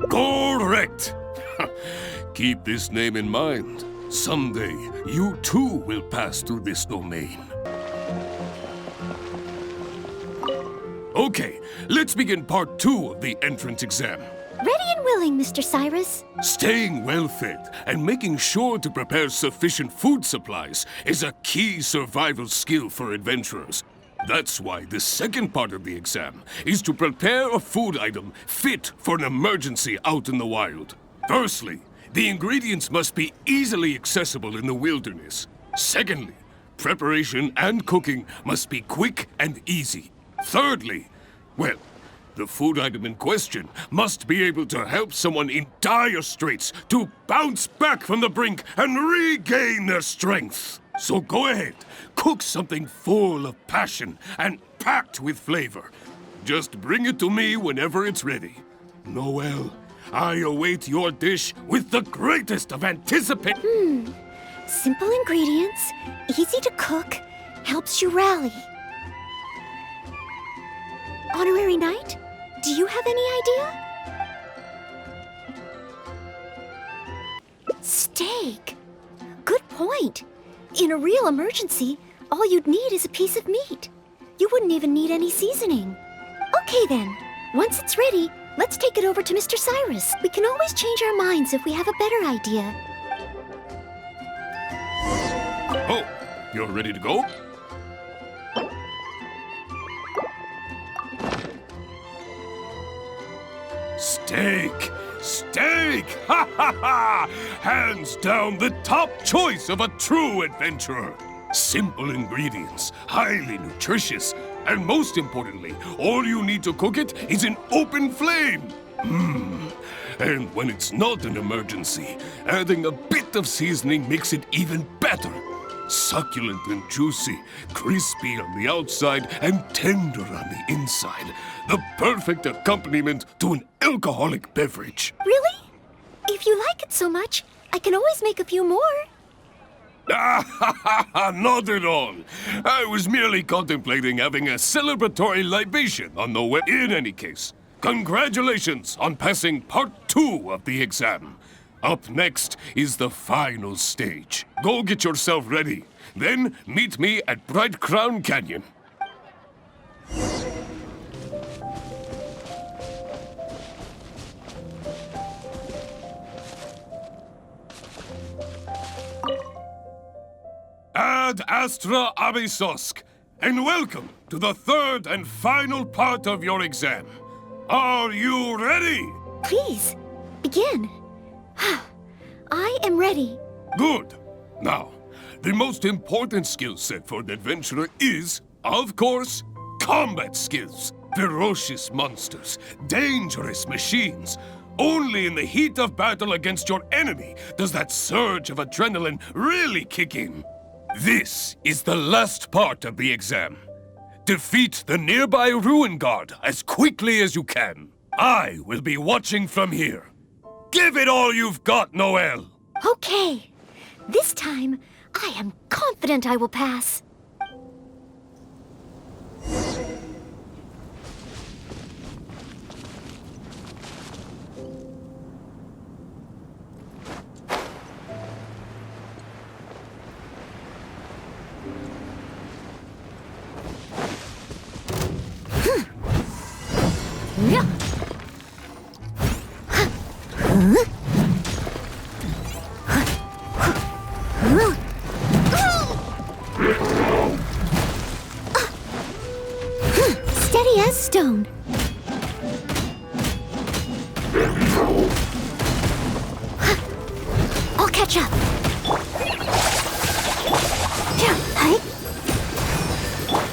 I: Correct! Keep this name in mind. Someday, you too will pass through this domain. Okay, let's begin part 2 of the entrance exam.
B: Ready and willing, Mr. Cyrus.
I: Staying well-fed and making sure to prepare sufficient food supplies is a key survival skill for adventurers. That's why the second part of the exam is to prepare a food item fit for an emergency out in the wild. Firstly, the ingredients must be easily accessible in the wilderness. Secondly, preparation and cooking must be quick and easy. Thirdly, well, the food item in question must be able to help someone in dire straits to bounce back from the brink and regain their strength. So go ahead, cook something full of passion and packed with flavor. Just bring it to me whenever it's ready. Noel, I await your dish with the greatest of anticipation.
B: Simple ingredients, easy to cook, helps you rally. Honorary Knight, do you have any idea? Steak. Good point. In a real emergency, all you'd need is a piece of meat. You wouldn't even need any seasoning. Okay then, once it's ready, let's take it over to Mr. Cyrus. We can always change our minds if we have a better idea.
I: Oh, you're ready to go? Steak! Steak! Ha ha ha! Hands down the top choice of a true adventurer. Simple ingredients, highly nutritious, and most importantly, all you need to cook it is an open flame. And when it's not an emergency, adding a bit of seasoning makes it even better. Succulent and juicy, crispy on the outside and tender on the inside. The perfect accompaniment to an alcoholic beverage.
B: Really? If you like it so much, I can always make a few more.
I: Not at all. I was merely contemplating having a celebratory libation on the way. In any case, congratulations on passing Part 2 of the exam. Up next is the final stage. Go get yourself ready. Then meet me at Bright Crown Canyon. Ad Astra Abysosk, and welcome to the third and final part of your exam. Are you ready?
B: Please, begin. I am ready.
I: Good. Now, the most important skill set for an adventurer is, of course, combat skills. Ferocious monsters, dangerous machines. Only in the heat of battle against your enemy does that surge of adrenaline really kick in. This is the last part of the exam. Defeat the nearby ruin guard as quickly as you can. I will be watching from here. Give it all you've got, Noelle.
B: Okay. This time, I am confident I will pass. Steady as stone. I'll catch up.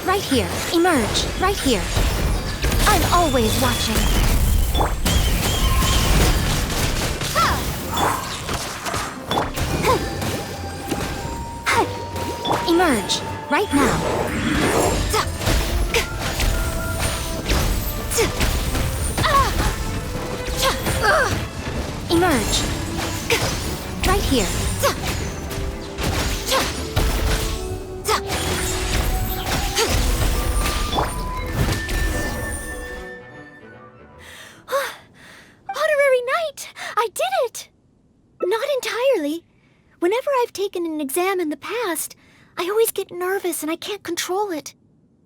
B: Right here. Emerge. Right here. I'm always watching. Emerge. Right now. Emerge. Right here. Honorary Knight! I did it! Not entirely. Whenever I've taken an exam in the past, I always get nervous and I can't control it.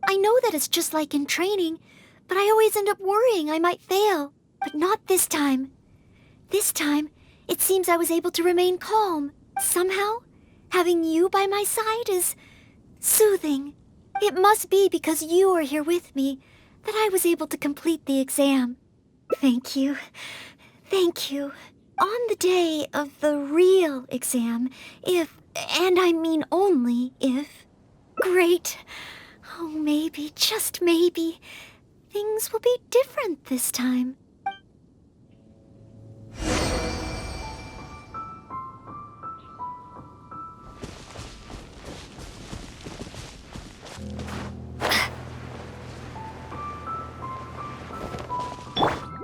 B: I know that it's just like in training, but I always end up worrying I might fail. But not this time. This time, it seems I was able to remain calm. Somehow, having you by my side is soothing. It must be because you are here with me that I was able to complete the exam. Thank you. Thank you. On the day of the real exam, if, and I mean only if, great, oh maybe, just maybe, things will be different this time.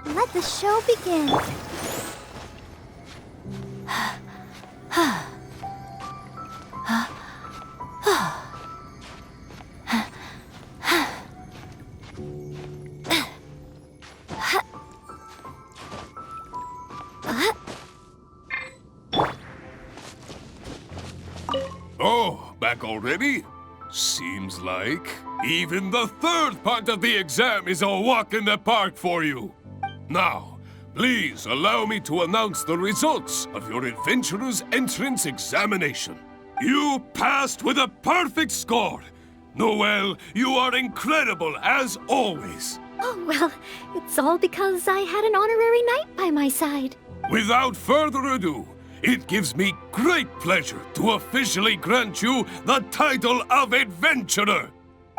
B: Let the show begin.
I: Oh, back already? Seems like even the third part of the exam is a walk in the park for you. Now, please allow me to announce the results of your adventurer's entrance examination. You passed with a perfect score. Noelle, you are incredible as always.
B: Oh, well, it's all because I had an honorary knight by my side.
I: Without further ado, it gives me great pleasure to officially grant you the title of Adventurer.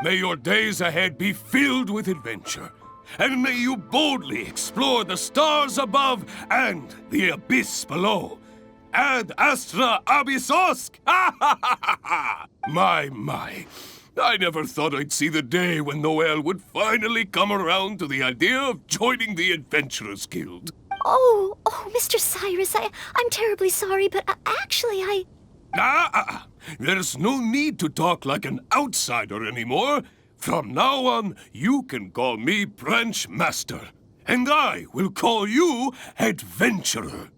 I: May your days ahead be filled with adventure, and may you boldly explore the stars above and the abyss below. Ad astra abyssosk! My. I never thought I'd see the day when Noelle would finally come around to the idea of joining the Adventurers Guild.
B: Oh, Mr. Cyrus, I'm terribly sorry, but actually
I: There's no need to talk like an outsider anymore. From now on, you can call me Branch Master, and I will call you Adventurer.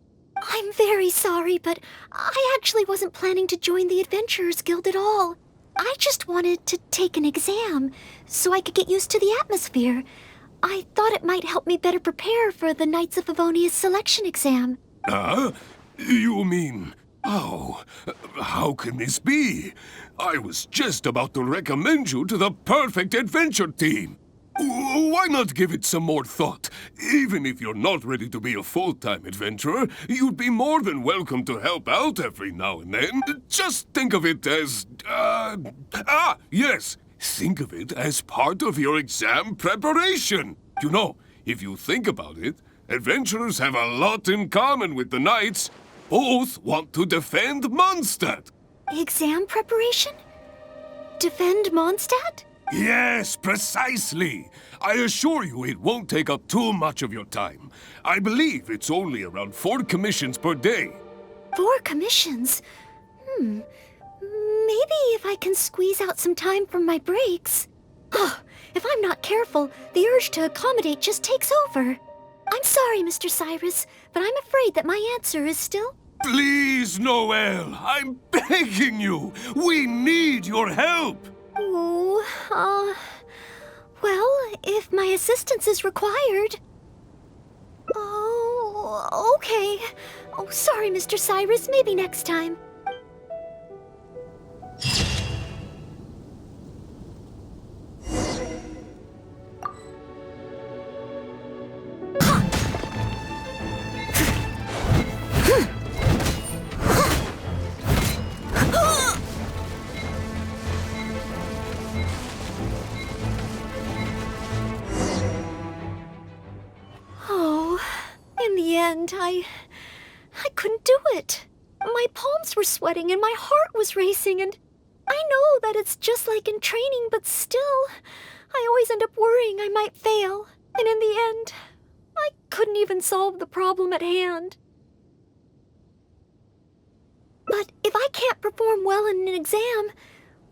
B: I'm very sorry, but I actually wasn't planning to join the Adventurers Guild at all. I just wanted to take an exam so I could get used to the atmosphere. I thought it might help me better prepare for the Knights of Favonia's selection exam.
I: You mean... Oh, how can this be? I was just about to recommend you to the perfect adventure team. Why not give it some more thought? Even if you're not ready to be a full-time adventurer, you'd be more than welcome to help out every now and then. Just think of it as... yes! Think of it as part of your exam preparation. You know, if you think about it, adventurers have a lot in common with the knights. Both want to defend Mondstadt.
B: Exam preparation? Defend Mondstadt?
I: Yes, precisely. I assure you it won't take up too much of your time. I believe it's only around 4 commissions per day.
B: 4 commissions? Maybe if I can squeeze out some time from my breaks. If I'm not careful, the urge to accommodate just takes over. I'm sorry, Mr. Cyrus, but I'm afraid that my answer is still...
I: Please, Noelle, I'm begging you. We need your help.
B: Well, if my assistance is required... Oh, okay. Oh, sorry, Mr. Cyrus. Maybe next time. I couldn't do it. My palms were sweating and my heart was racing, and I know that it's just like in training, but still, I always end up worrying I might fail. And in the end, I couldn't even solve the problem at hand. But if I can't perform well in an exam,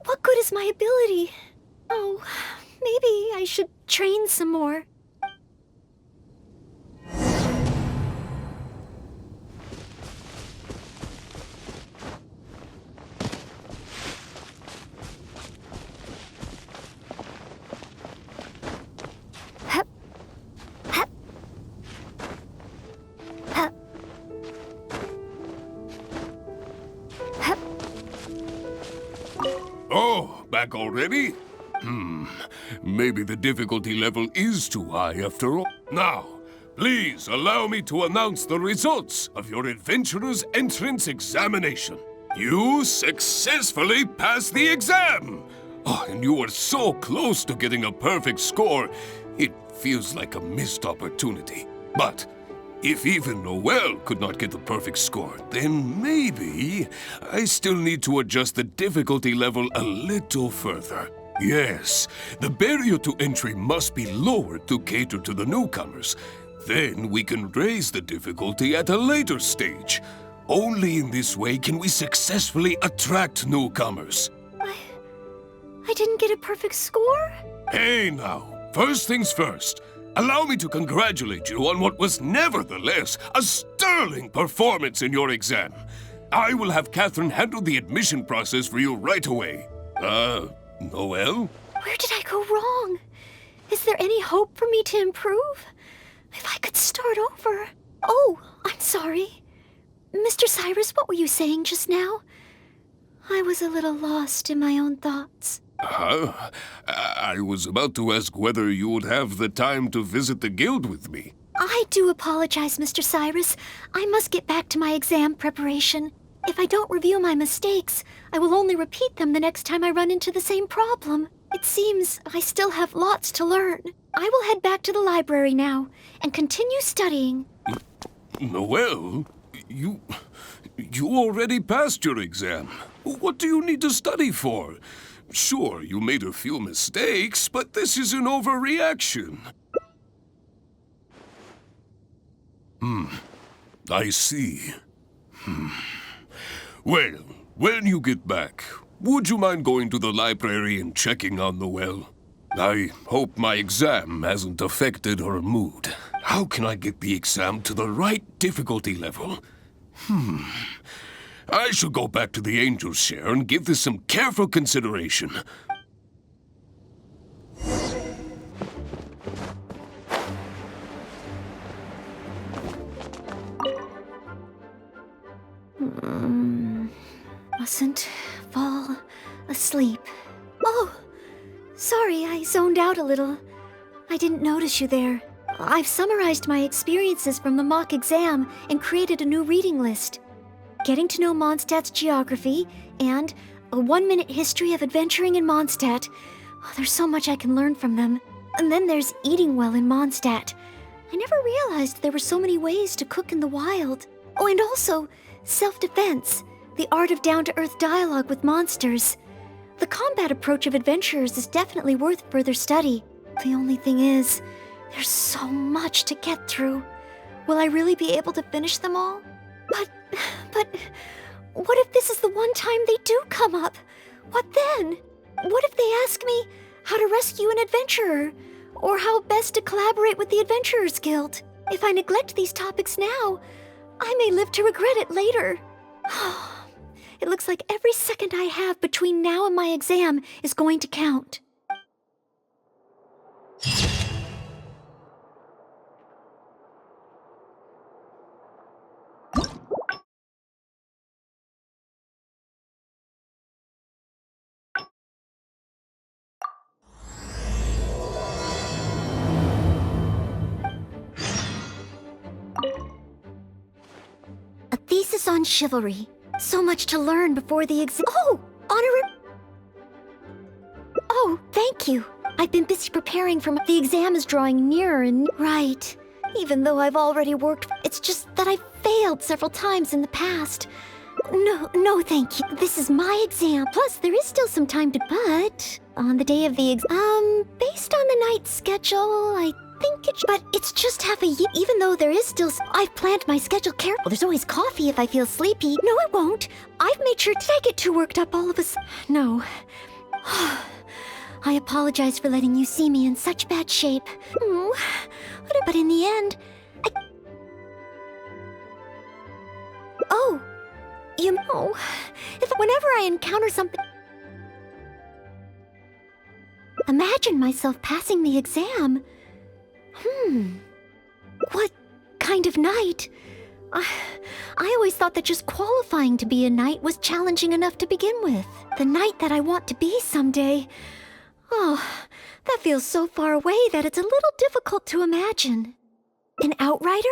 B: what good is my ability? Oh, maybe I should train some more.
I: Oh, back already? Maybe the difficulty level is too high after all. Now, please allow me to announce the results of your adventurer's entrance examination. You successfully passed the exam! Oh, and you were so close to getting a perfect score, it feels like a missed opportunity. But if even Noelle could not get the perfect score, then maybe I still need to adjust the difficulty level a little further. Yes, the barrier to entry must be lowered to cater to the newcomers. Then we can raise the difficulty at a later stage. Only in this way can we successfully attract newcomers.
B: I didn't get a perfect score?
I: Hey now, first things first. Allow me to congratulate you on what was nevertheless a sterling performance in your exam. I will have Catherine handle the admission process for you right away. Noelle?
B: Where did I go wrong? Is there any hope for me to improve? If I could start over. Oh, I'm sorry. Mr. Cyrus, what were you saying just now? I was a little lost in my own thoughts.
I: I was about to ask whether you would have the time to visit the guild with me.
B: I do apologize, Mr. Cyrus. I must get back to my exam preparation. If I don't review my mistakes, I will only repeat them the next time I run into the same problem. It seems I still have lots to learn. I will head back to the library now and continue studying.
I: Noelle, You already passed your exam. What do you need to study for? Sure, you made a few mistakes, but this is an overreaction. I see. Well, when you get back, would you mind going to the library and checking on the well? I hope my exam hasn't affected her mood. How can I get the exam to the right difficulty level? I shall go back to the Angel's Share and give this some careful consideration.
B: Mustn't fall asleep. Oh, sorry, I zoned out a little. I didn't notice you there. I've summarized my experiences from the mock exam and created a new reading list. Getting to know Mondstadt's geography, and a 1-minute history of adventuring in Mondstadt. Oh, there's so much I can learn from them. And then there's eating well in Mondstadt. I never realized there were so many ways to cook in the wild. Oh, and also, self-defense, the art of down-to-earth dialogue with monsters. The combat approach of adventurers is definitely worth further study. The only thing is, there's so much to get through. Will I really be able to finish them all? But, what if this is the one time they do come up? What then? What if they ask me how to rescue an adventurer? Or how best to collaborate with the Adventurers Guild? If I neglect these topics now, I may live to regret it later. It looks like every second I have between now and my exam is going to count. A thesis on chivalry. So much to learn before the exam. Oh, Oh, thank you. I've been busy preparing for the exam is drawing nearer and... Right. Even though I've already worked... It's just that I've failed several times in the past. No, thank you. This is my exam. Plus, there is still some time to... But... On the day of the exam... based on the night schedule, I think it... But it's just half a year. Even though there is still... I've planned my schedule carefully. There's always coffee if I feel sleepy. No, it won't. I've made sure... Did I get too worked up all of a sudden? No. I apologize for letting you see me in such bad shape. But in the end, Oh, you know, whenever I encounter something... Imagine myself passing the exam. What kind of knight? I always thought that just qualifying to be a knight was challenging enough to begin with. The knight that I want to be someday. Oh, that feels so far away that it's a little difficult to imagine. An outrider?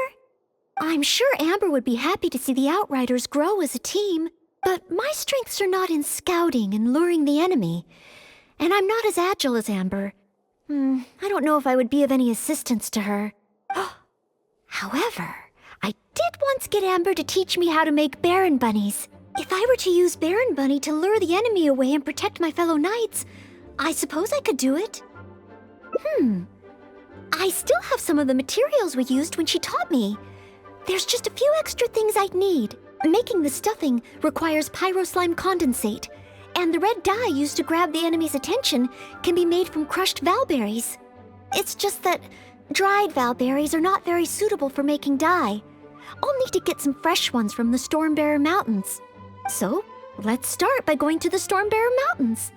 B: I'm sure Amber would be happy to see the outriders grow as a team, but my strengths are not in scouting and luring the enemy. And I'm not as agile as Amber. I don't know if I would be of any assistance to her. However, I did once get Amber to teach me how to make Baron Bunnies. If I were to use Baron Bunny to lure the enemy away and protect my fellow knights, I suppose I could do it. I still have some of the materials we used when she taught me. There's just a few extra things I'd need. Making the stuffing requires pyroslime condensate, and the red dye used to grab the enemy's attention can be made from crushed valberries. It's just that dried valberries are not very suitable for making dye. I'll need to get some fresh ones from the Stormbearer Mountains. So, let's start by going to the Stormbearer Mountains.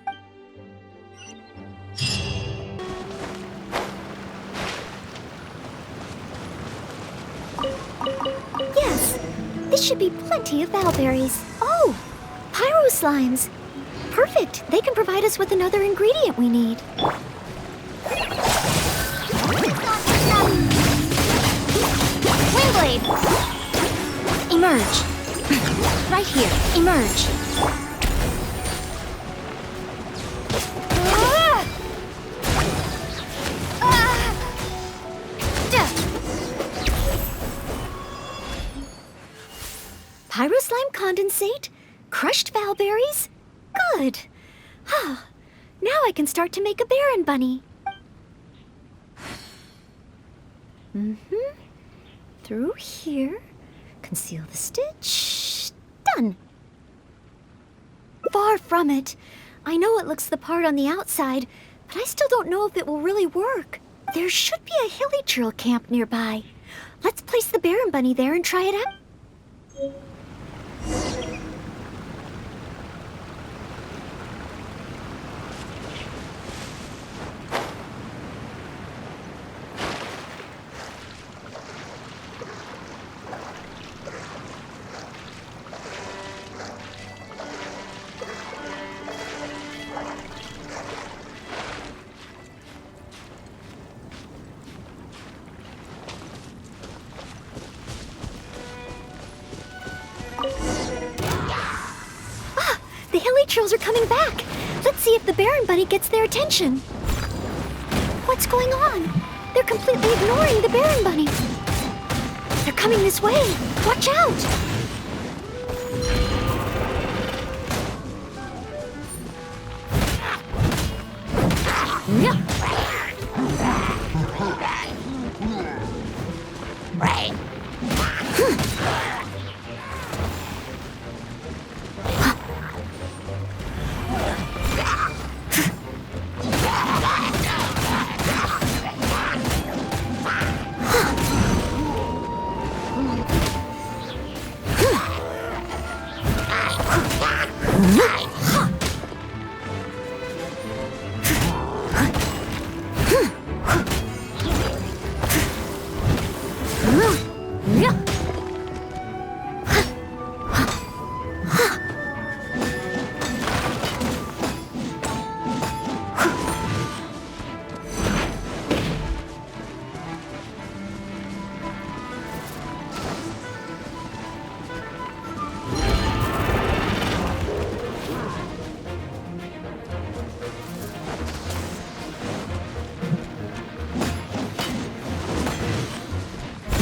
B: Yes, this should be plenty of valberries. Oh, pyroslimes. Perfect, they can provide us with another ingredient we need. Windblade! Emerge. Right here, emerge. pyroslime condensate, crushed valberries. Good. Now I can start to make a Baron bunny. Through here. Conceal the stitch. Done. Far from it. I know it looks the part on the outside, but I still don't know if it will really work. There should be a hilly trail camp nearby. Let's place the Baron bunny there and try it out. The hilly trolls are coming back. Let's see if the Baron bunny gets their attention. What's going on? They're completely ignoring the Baron bunny. They're coming this way. Watch out!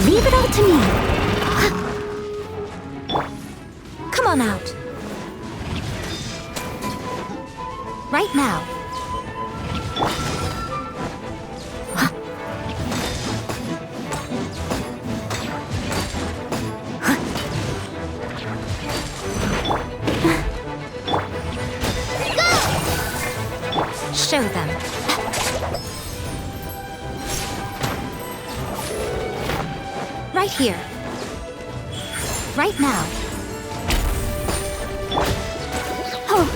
B: Leave it all to me. Come on out. Right now. Show them. Right here. Right now. Oh,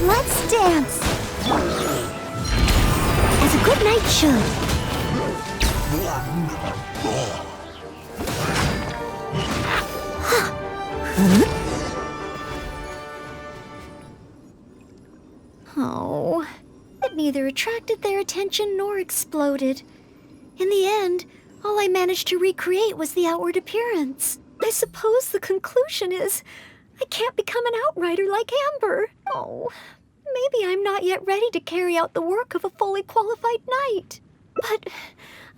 B: let's dance. As a good knight should. Oh, it neither attracted their attention nor exploded. In the end, all I managed to recreate was the outward appearance. I suppose the conclusion is I can't become an outrider like Amber. Oh, maybe I'm not yet ready to carry out the work of a fully qualified knight. But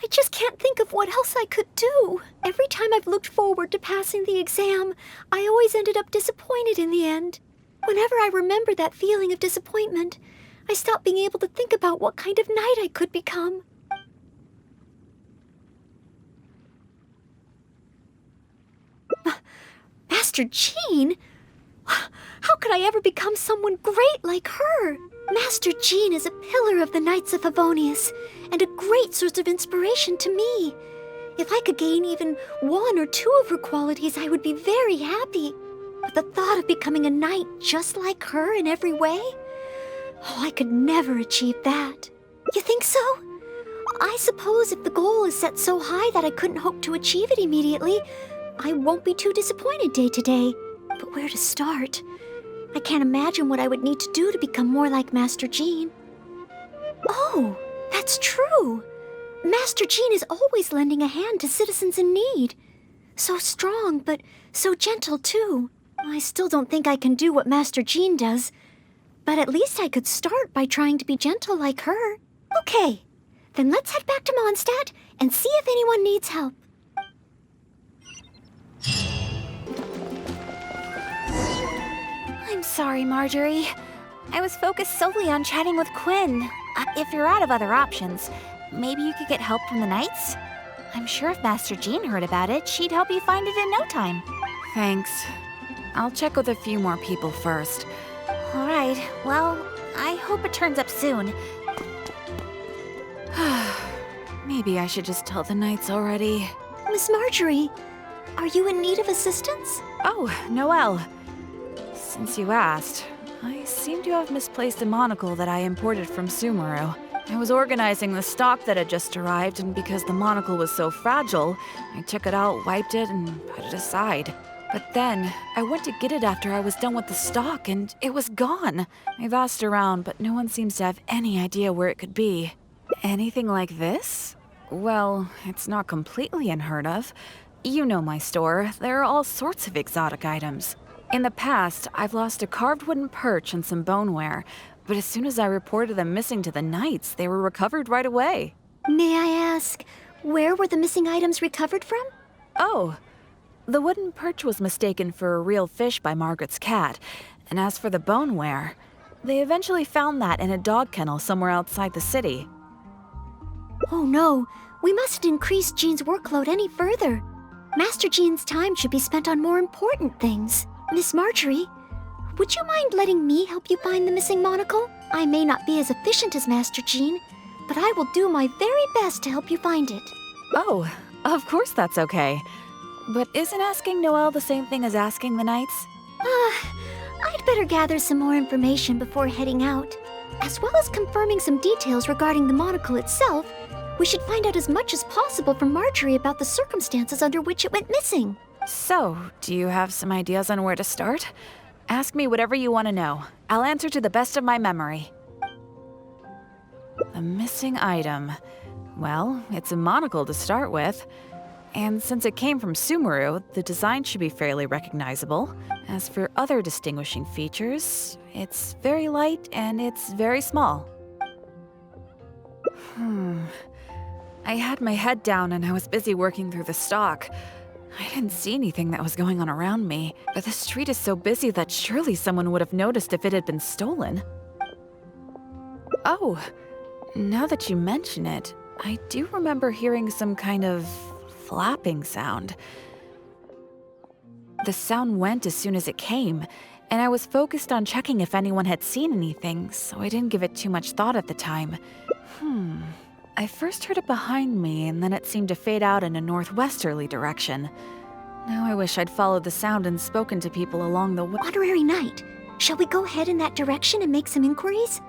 B: I just can't think of what else I could do. Every time I've looked forward to passing the exam, I always ended up disappointed in the end. Whenever I remember that feeling of disappointment, I stop being able to think about what kind of knight I could become. Master Jean? How could I ever become someone great like her? Master Jean is a pillar of the Knights of Favonius and a great source of inspiration to me. If I could gain even one or two of her qualities, I would be very happy. But the thought of becoming a knight just like her in every way? Oh, I could never achieve that. You think so? I suppose if the goal is set so high that I couldn't hope to achieve it immediately, I won't be too disappointed day to day. But where to start? I can't imagine what I would need to do to become more like Master Jean. Oh, that's true. Master Jean is always lending a hand to citizens in need. So strong, but so gentle too. I still don't think I can do what Master Jean does, but at least I could start by trying to be gentle like her. Okay, then let's head back to Mondstadt and see if anyone needs help.
A: I'm sorry, Marjorie. I was focused solely on chatting with Quinn. If you're out of other options, maybe you could get help from the Knights? I'm sure if Master Jean heard about it, she'd help you find it in no time.
J: Thanks. I'll check with a few more people first.
A: All right, well, I hope it turns up soon.
J: Maybe I should just tell the Knights already.
B: Miss Marjorie, are you in need of assistance?
J: Oh, Noelle. Since you asked, I seem to have misplaced a monocle that I imported from Sumeru. I was organizing the stock that had just arrived, and because the monocle was so fragile, I took it out, wiped it, and put it aside. But then, I went to get it after I was done with the stock, and it was gone. I've asked around, but no one seems to have any idea where it could be. Anything like this? Well, it's not completely unheard of. You know my store. There are all sorts of exotic items. In the past, I've lost a carved wooden perch and some boneware, but as soon as I reported them missing to the Knights, they were recovered right away.
B: May I ask, where were the missing items recovered from?
J: Oh, the wooden perch was mistaken for a real fish by Margaret's cat, and as for the boneware, they eventually found that in a dog kennel somewhere outside the city.
B: Oh no, we mustn't increase Jean's workload any further. Master Jean's time should be spent on more important things. Miss Marjorie, would you mind letting me help you find the missing monocle? I may not be as efficient as Master Jean, but I will do my very best to help you find it.
J: Oh, of course that's okay. But isn't asking Noelle the same thing as asking the Knights?
B: I'd better gather some more information before heading out. As well as confirming some details regarding the monocle itself, we should find out as much as possible from Marjorie about the circumstances under which it went missing.
J: So, do you have some ideas on where to start? Ask me whatever you want to know. I'll answer to the best of my memory. The missing item. Well, it's a monocle to start with. And since it came from Sumeru, the design should be fairly recognizable. As for other distinguishing features, it's very light and it's very small. I had my head down and I was busy working through the stock. I didn't see anything that was going on around me, but the street is so busy that surely someone would have noticed if it had been stolen. Oh, now that you mention it, I do remember hearing some kind of flapping sound. The sound went as soon as it came, and I was focused on checking if anyone had seen anything, so I didn't give it too much thought at the time. I first heard it behind me, and then it seemed to fade out in a northwesterly direction. Now I wish I'd followed the sound and spoken to people along the way.
B: Honorary Knight, shall we go head in that direction and make some inquiries?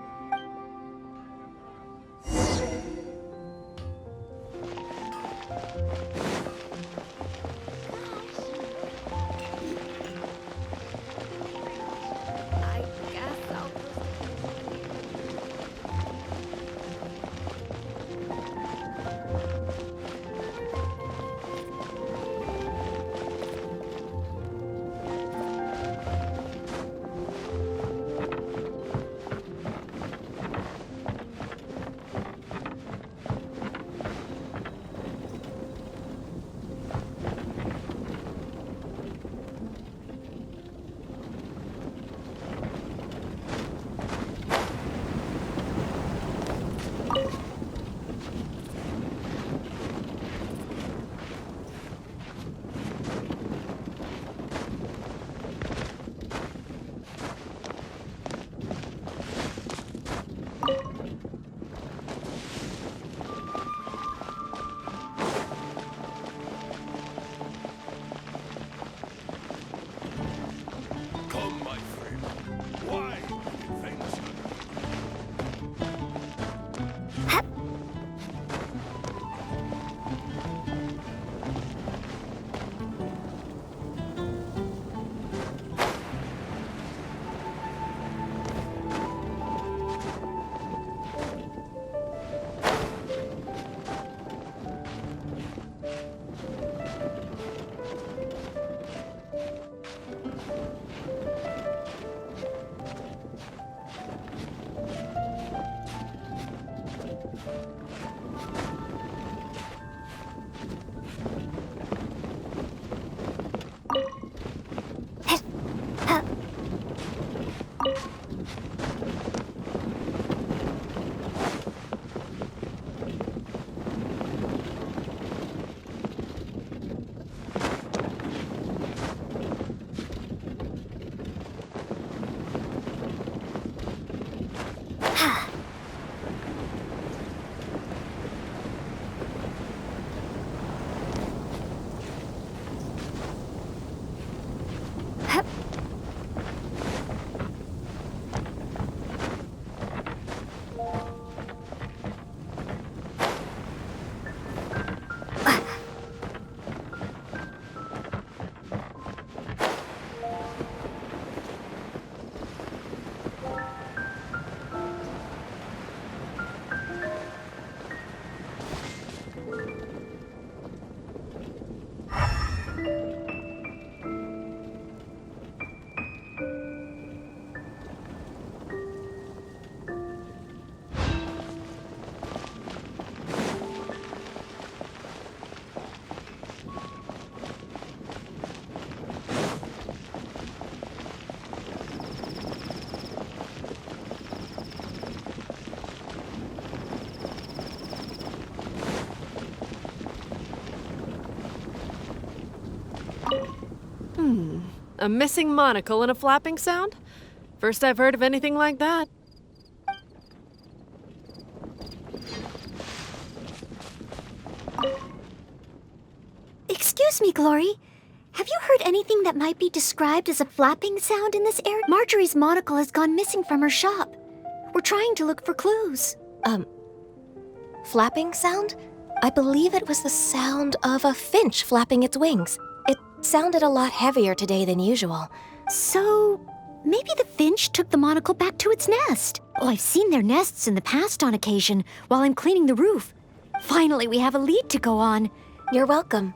K: A missing monocle and a flapping sound? First I've heard of anything like that.
B: Excuse me, Glory. Have you heard anything that might be described as a flapping sound in this area? Marjorie's monocle has gone missing from her shop. We're trying to look for clues.
L: Flapping sound? I believe it was the sound of a finch flapping its wings. It sounded a lot heavier today than usual.
B: So, maybe the finch took the monocle back to its nest. Oh, I've seen their nests in the past on occasion while I'm cleaning the roof. Finally, we have a lead to go on.
L: You're welcome.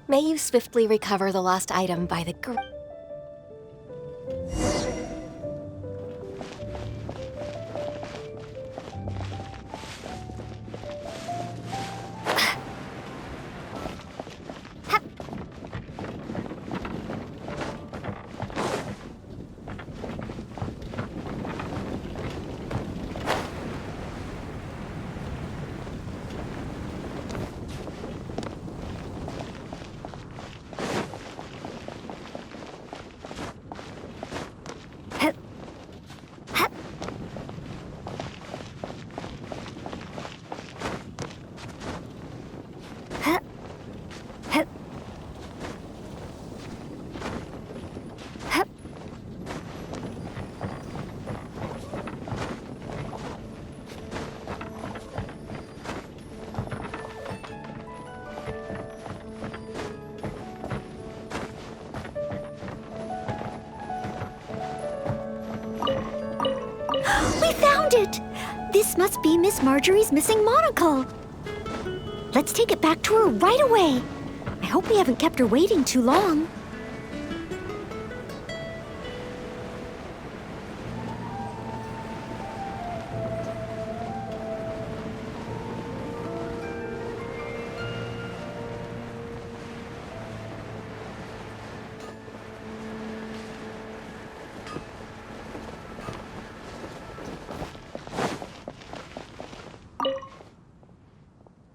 L: May you swiftly recover the lost item by the
B: We found it! This must be Miss Marjorie's missing monocle. Let's take it back to her right away. I hope we haven't kept her waiting too long.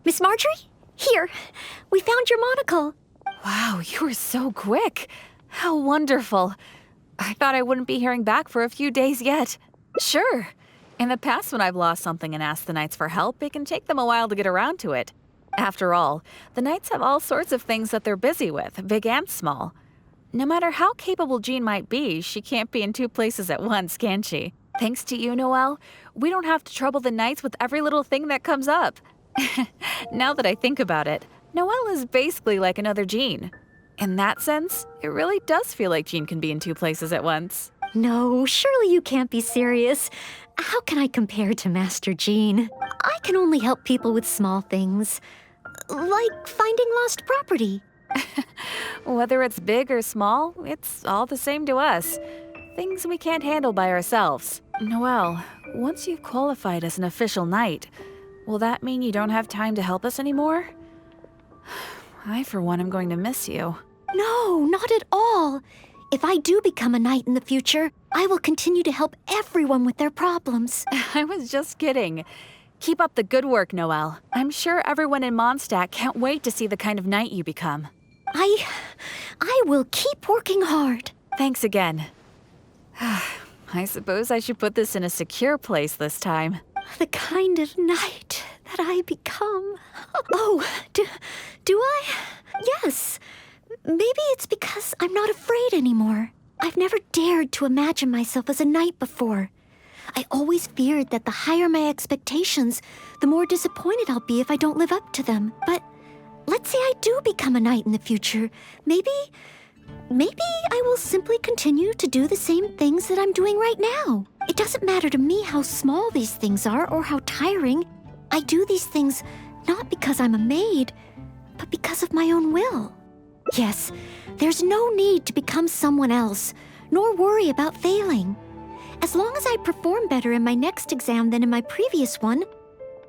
B: Miss Marjorie? Here, we found your monocle.
J: Wow, you were so quick. How wonderful. I thought I wouldn't be hearing back for a few days yet. Sure. In the past, when I've lost something and asked the knights for help, it can take them a while to get around to it. After all, the knights have all sorts of things that they're busy with, big and small. No matter how capable Jean might be, she can't be in two places at once, can she? Thanks to you, Noelle, we don't have to trouble the knights with every little thing that comes up. Now that I think about it, Noelle is basically like another Jean. In that sense, it really does feel like Jean can be in two places at once.
B: No, surely you can't be serious. How can I compare to Master Jean? I can only help people with small things, like finding lost property.
J: Whether it's big or small, it's all the same to us. Things we can't handle by ourselves. Noelle, once you've qualified as an official knight, will that mean you don't have time to help us anymore? I, for one, am going to miss you.
B: No, not at all. If I do become a knight in the future, I will continue to help everyone with their problems.
J: I was just kidding. Keep up the good work, Noelle. I'm sure everyone in Mondstadt can't wait to see the kind of knight you become.
B: I will keep working hard.
J: Thanks again. I suppose I should put this in a secure place this time.
B: The kind of knight that I become. Oh, do I? Yes. Maybe it's because I'm not afraid anymore. I've never dared to imagine myself as a knight before. I always feared that the higher my expectations, the more disappointed I'll be if I don't live up to them. But let's say I do become a knight in the future. Maybe I will simply continue to do the same things that I'm doing right now. It doesn't matter to me how small these things are or how tiring. I do these things not because I'm a maid, but because of my own will. Yes, there's no need to become someone else, nor worry about failing. As long as I perform better in my next exam than in my previous one,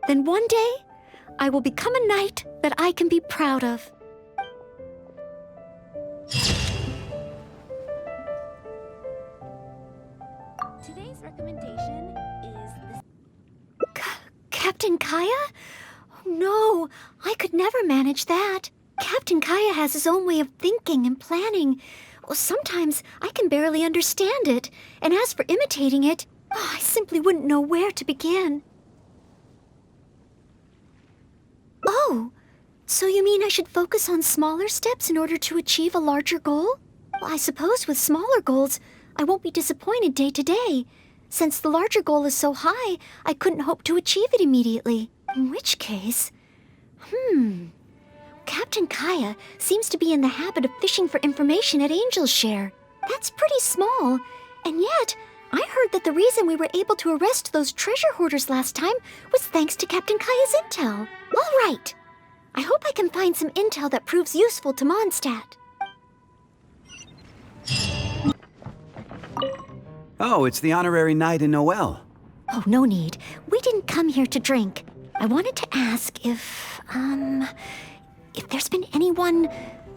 B: then one day I will become a knight that I can be proud of.
L: Today's recommendation is
B: Captain Kaya? Oh, no, I could never manage that. Captain Kaya has his own way of thinking and planning. Sometimes I can barely understand it, and as for imitating it, I simply wouldn't know where to begin. Oh, so you mean I should focus on smaller steps in order to achieve a larger goal? Well, I suppose with smaller goals, I won't be disappointed day to day. Since the larger goal is so high, I couldn't hope to achieve it immediately. In which case... Captain Kaya seems to be in the habit of fishing for information at Angel's Share. That's pretty small, and yet I heard that the reason we were able to arrest those treasure hoarders last time was thanks to Captain Kaya's intel. All right. I hope I can find some intel that proves useful to Mondstadt.
M: Oh, it's the honorary knight in Noel.
B: Oh, no need. We didn't come here to drink. I wanted to ask if there's been anyone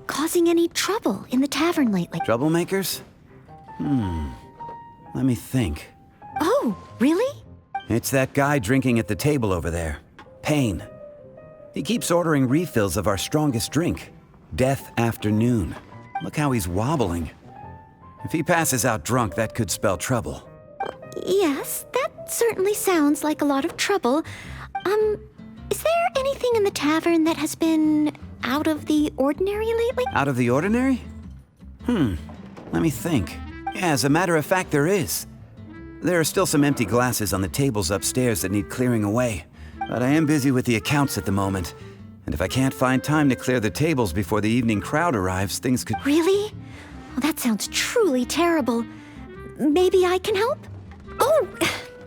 B: causing any trouble in the tavern lately.
M: Troublemakers? Let me think.
B: Oh, really?
M: It's that guy drinking at the table over there. Payne. He keeps ordering refills of our strongest drink, Death Afternoon. Look how he's wobbling. If he passes out drunk, that could spell trouble.
B: Yes, that certainly sounds like a lot of trouble. Is there anything in the tavern that has been out of the ordinary lately?
M: Out of the ordinary? Let me think. Yeah, as a matter of fact, there is. There are still some empty glasses on the tables upstairs that need clearing away. But I am busy with the accounts at the moment. And if I can't find time to clear the tables before the evening crowd arrives, things could...
B: Really? Well, that sounds truly terrible. Maybe I can help? Oh,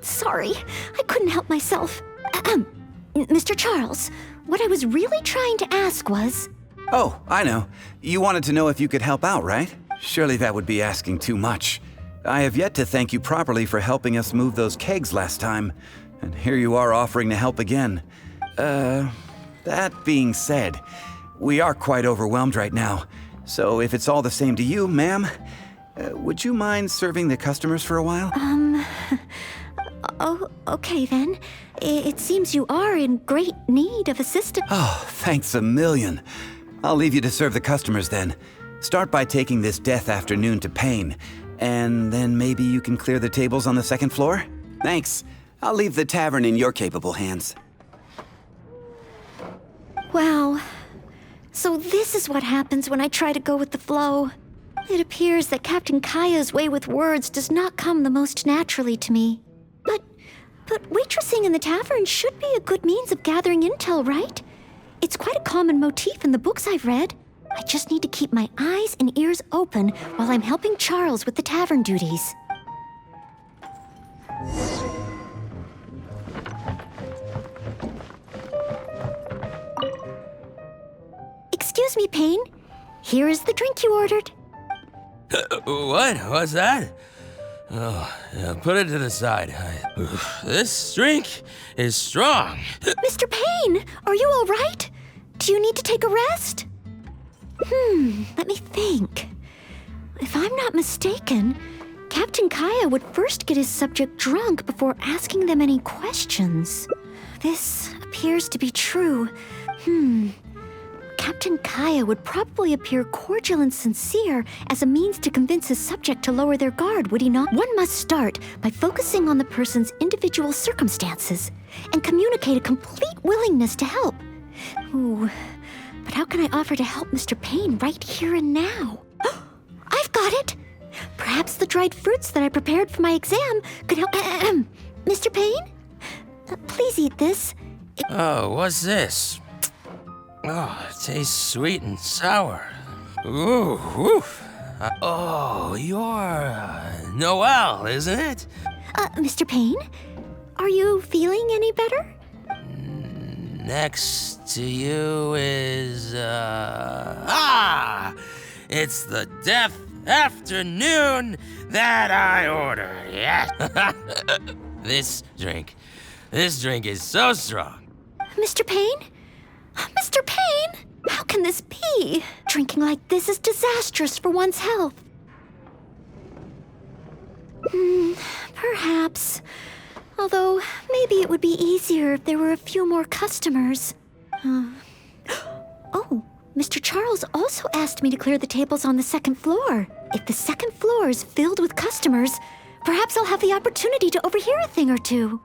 B: sorry. I couldn't help myself. Mr. Charles, what I was really trying to ask was...
M: Oh, I know. You wanted to know if you could help out, right? Surely that would be asking too much. I have yet to thank you properly for helping us move those kegs last time. And here you are offering to help again. That being said, we are quite overwhelmed right now. So if it's all the same to you, ma'am, would you mind serving the customers for a while?
B: Oh, okay then. It seems you are in great need of assistance.
M: Oh, thanks a million. I'll leave you to serve the customers then. Start by taking this Death Afternoon to Payne, and then maybe you can clear the tables on the second floor? Thanks. I'll leave the tavern in your capable hands.
B: Wow. So this is what happens when I try to go with the flow. It appears that Captain Kaya's way with words does not come the most naturally to me. But waitressing in the tavern should be a good means of gathering intel, right? It's quite a common motif in the books I've read. I just need to keep my eyes and ears open while I'm helping Charles with the tavern duties. Excuse me, Payne. Here is the drink you ordered.
N: What? What's that? Oh, yeah, put it to the side. This drink is strong.
B: Mr. Payne, are you all right? Do you need to take a rest? Let me think. If I'm not mistaken, Captain Kaya would first get his subject drunk before asking them any questions. This appears to be true. Captain Kaya would probably appear cordial and sincere as a means to convince his subject to lower their guard, would he not? One must start by focusing on the person's individual circumstances and communicate a complete willingness to help. Ooh, but how can I offer to help Mr. Payne right here and now? I've got it! Perhaps the dried fruits that I prepared for my exam could help... Mr. Payne? Please eat this.
N: Oh, what's this? Oh, it tastes sweet and sour. Ooh, woof. Oh, you're Noel, isn't it?
B: Mr. Payne, are you feeling any better?
N: Next to you is, it's the Death Afternoon that I ordered, yes. This drink is so strong.
B: Mr. Payne? Mr. Payne? How can this be? Drinking like this is disastrous for one's health. Perhaps. Although, maybe it would be easier if there were a few more customers. Oh, Mr. Charles also asked me to clear the tables on the second floor. If the second floor is filled with customers, perhaps I'll have the opportunity to overhear a thing or two.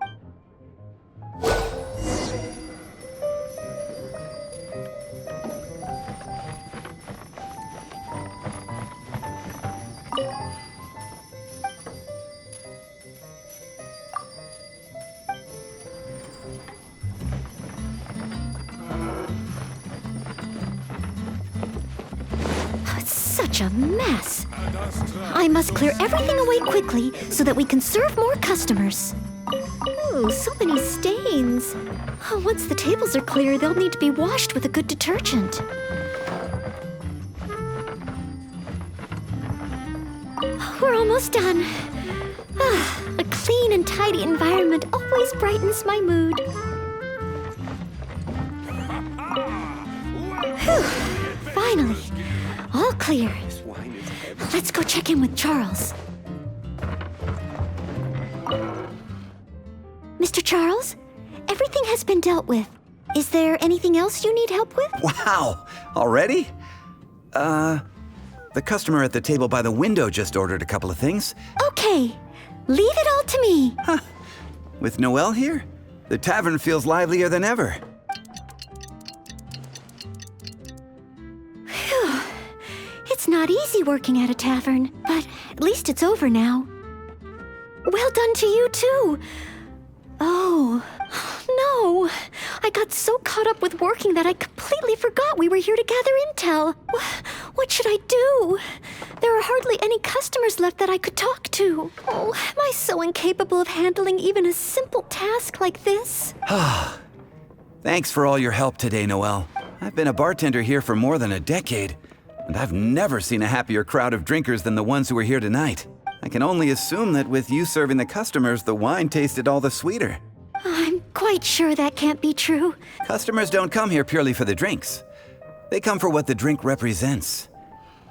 B: Such a mess. I must clear everything away quickly so that we can serve more customers. Ooh, so many stains. Oh, once the tables are clear, they'll need to be washed with a good detergent. We're almost done. A clean and tidy environment always brightens my mood. Whew, finally. All clear. Let's go check in with Charles. Mr. Charles, everything has been dealt with. Is there anything else you need help with?
M: Wow! Already? The customer at the table by the window just ordered a couple of things.
B: Okay. Leave it all to me.
M: Huh. With Noelle here, the tavern feels livelier than ever.
B: It's not easy working at a tavern, but at least it's over now. Well done to you, too. Oh, no. I got so caught up with working that I completely forgot we were here to gather intel. What should I do? There are hardly any customers left that I could talk to. Oh, am I so incapable of handling even a simple task like this?
M: Thanks for all your help today, Noelle. I've been a bartender here for more than a decade, and I've never seen a happier crowd of drinkers than the ones who are here tonight. I can only assume that with you serving the customers, the wine tasted all the sweeter.
B: I'm quite sure that can't be true.
M: Customers don't come here purely for the drinks. They come for what the drink represents.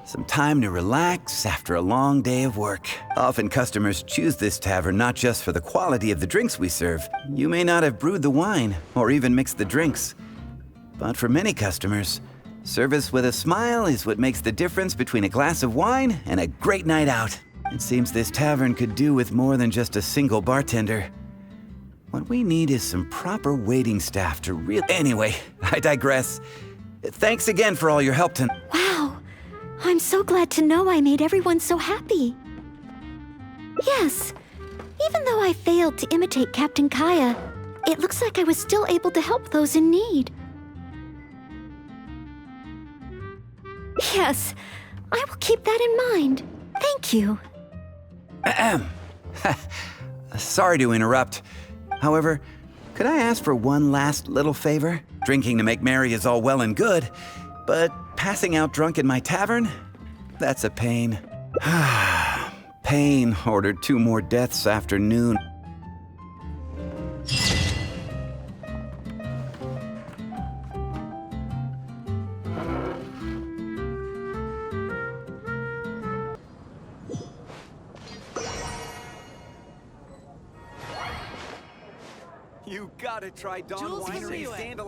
M: Some time to relax after a long day of work. Often customers choose this tavern not just for the quality of the drinks we serve. You may not have brewed the wine or even mixed the drinks. But for many customers, service with a smile is what makes the difference between a glass of wine and a great night out. It seems this tavern could do with more than just a single bartender. What we need is some proper waiting staff to really... Anyway, I digress. Thanks again for all your help tonight.
B: Wow, I'm so glad to know I made everyone so happy. Yes, even though I failed to imitate Captain Kaya, it looks like I was still able to help those in need. Yes, I will keep that in mind. Thank you.
M: Sorry to interrupt. However, could I ask for one last little favor? Drinking to make merry is all well and good, but passing out drunk in my tavern? That's a pain. Pain ordered 2 more deaths after noon.
O: You gotta try Dawn Winery's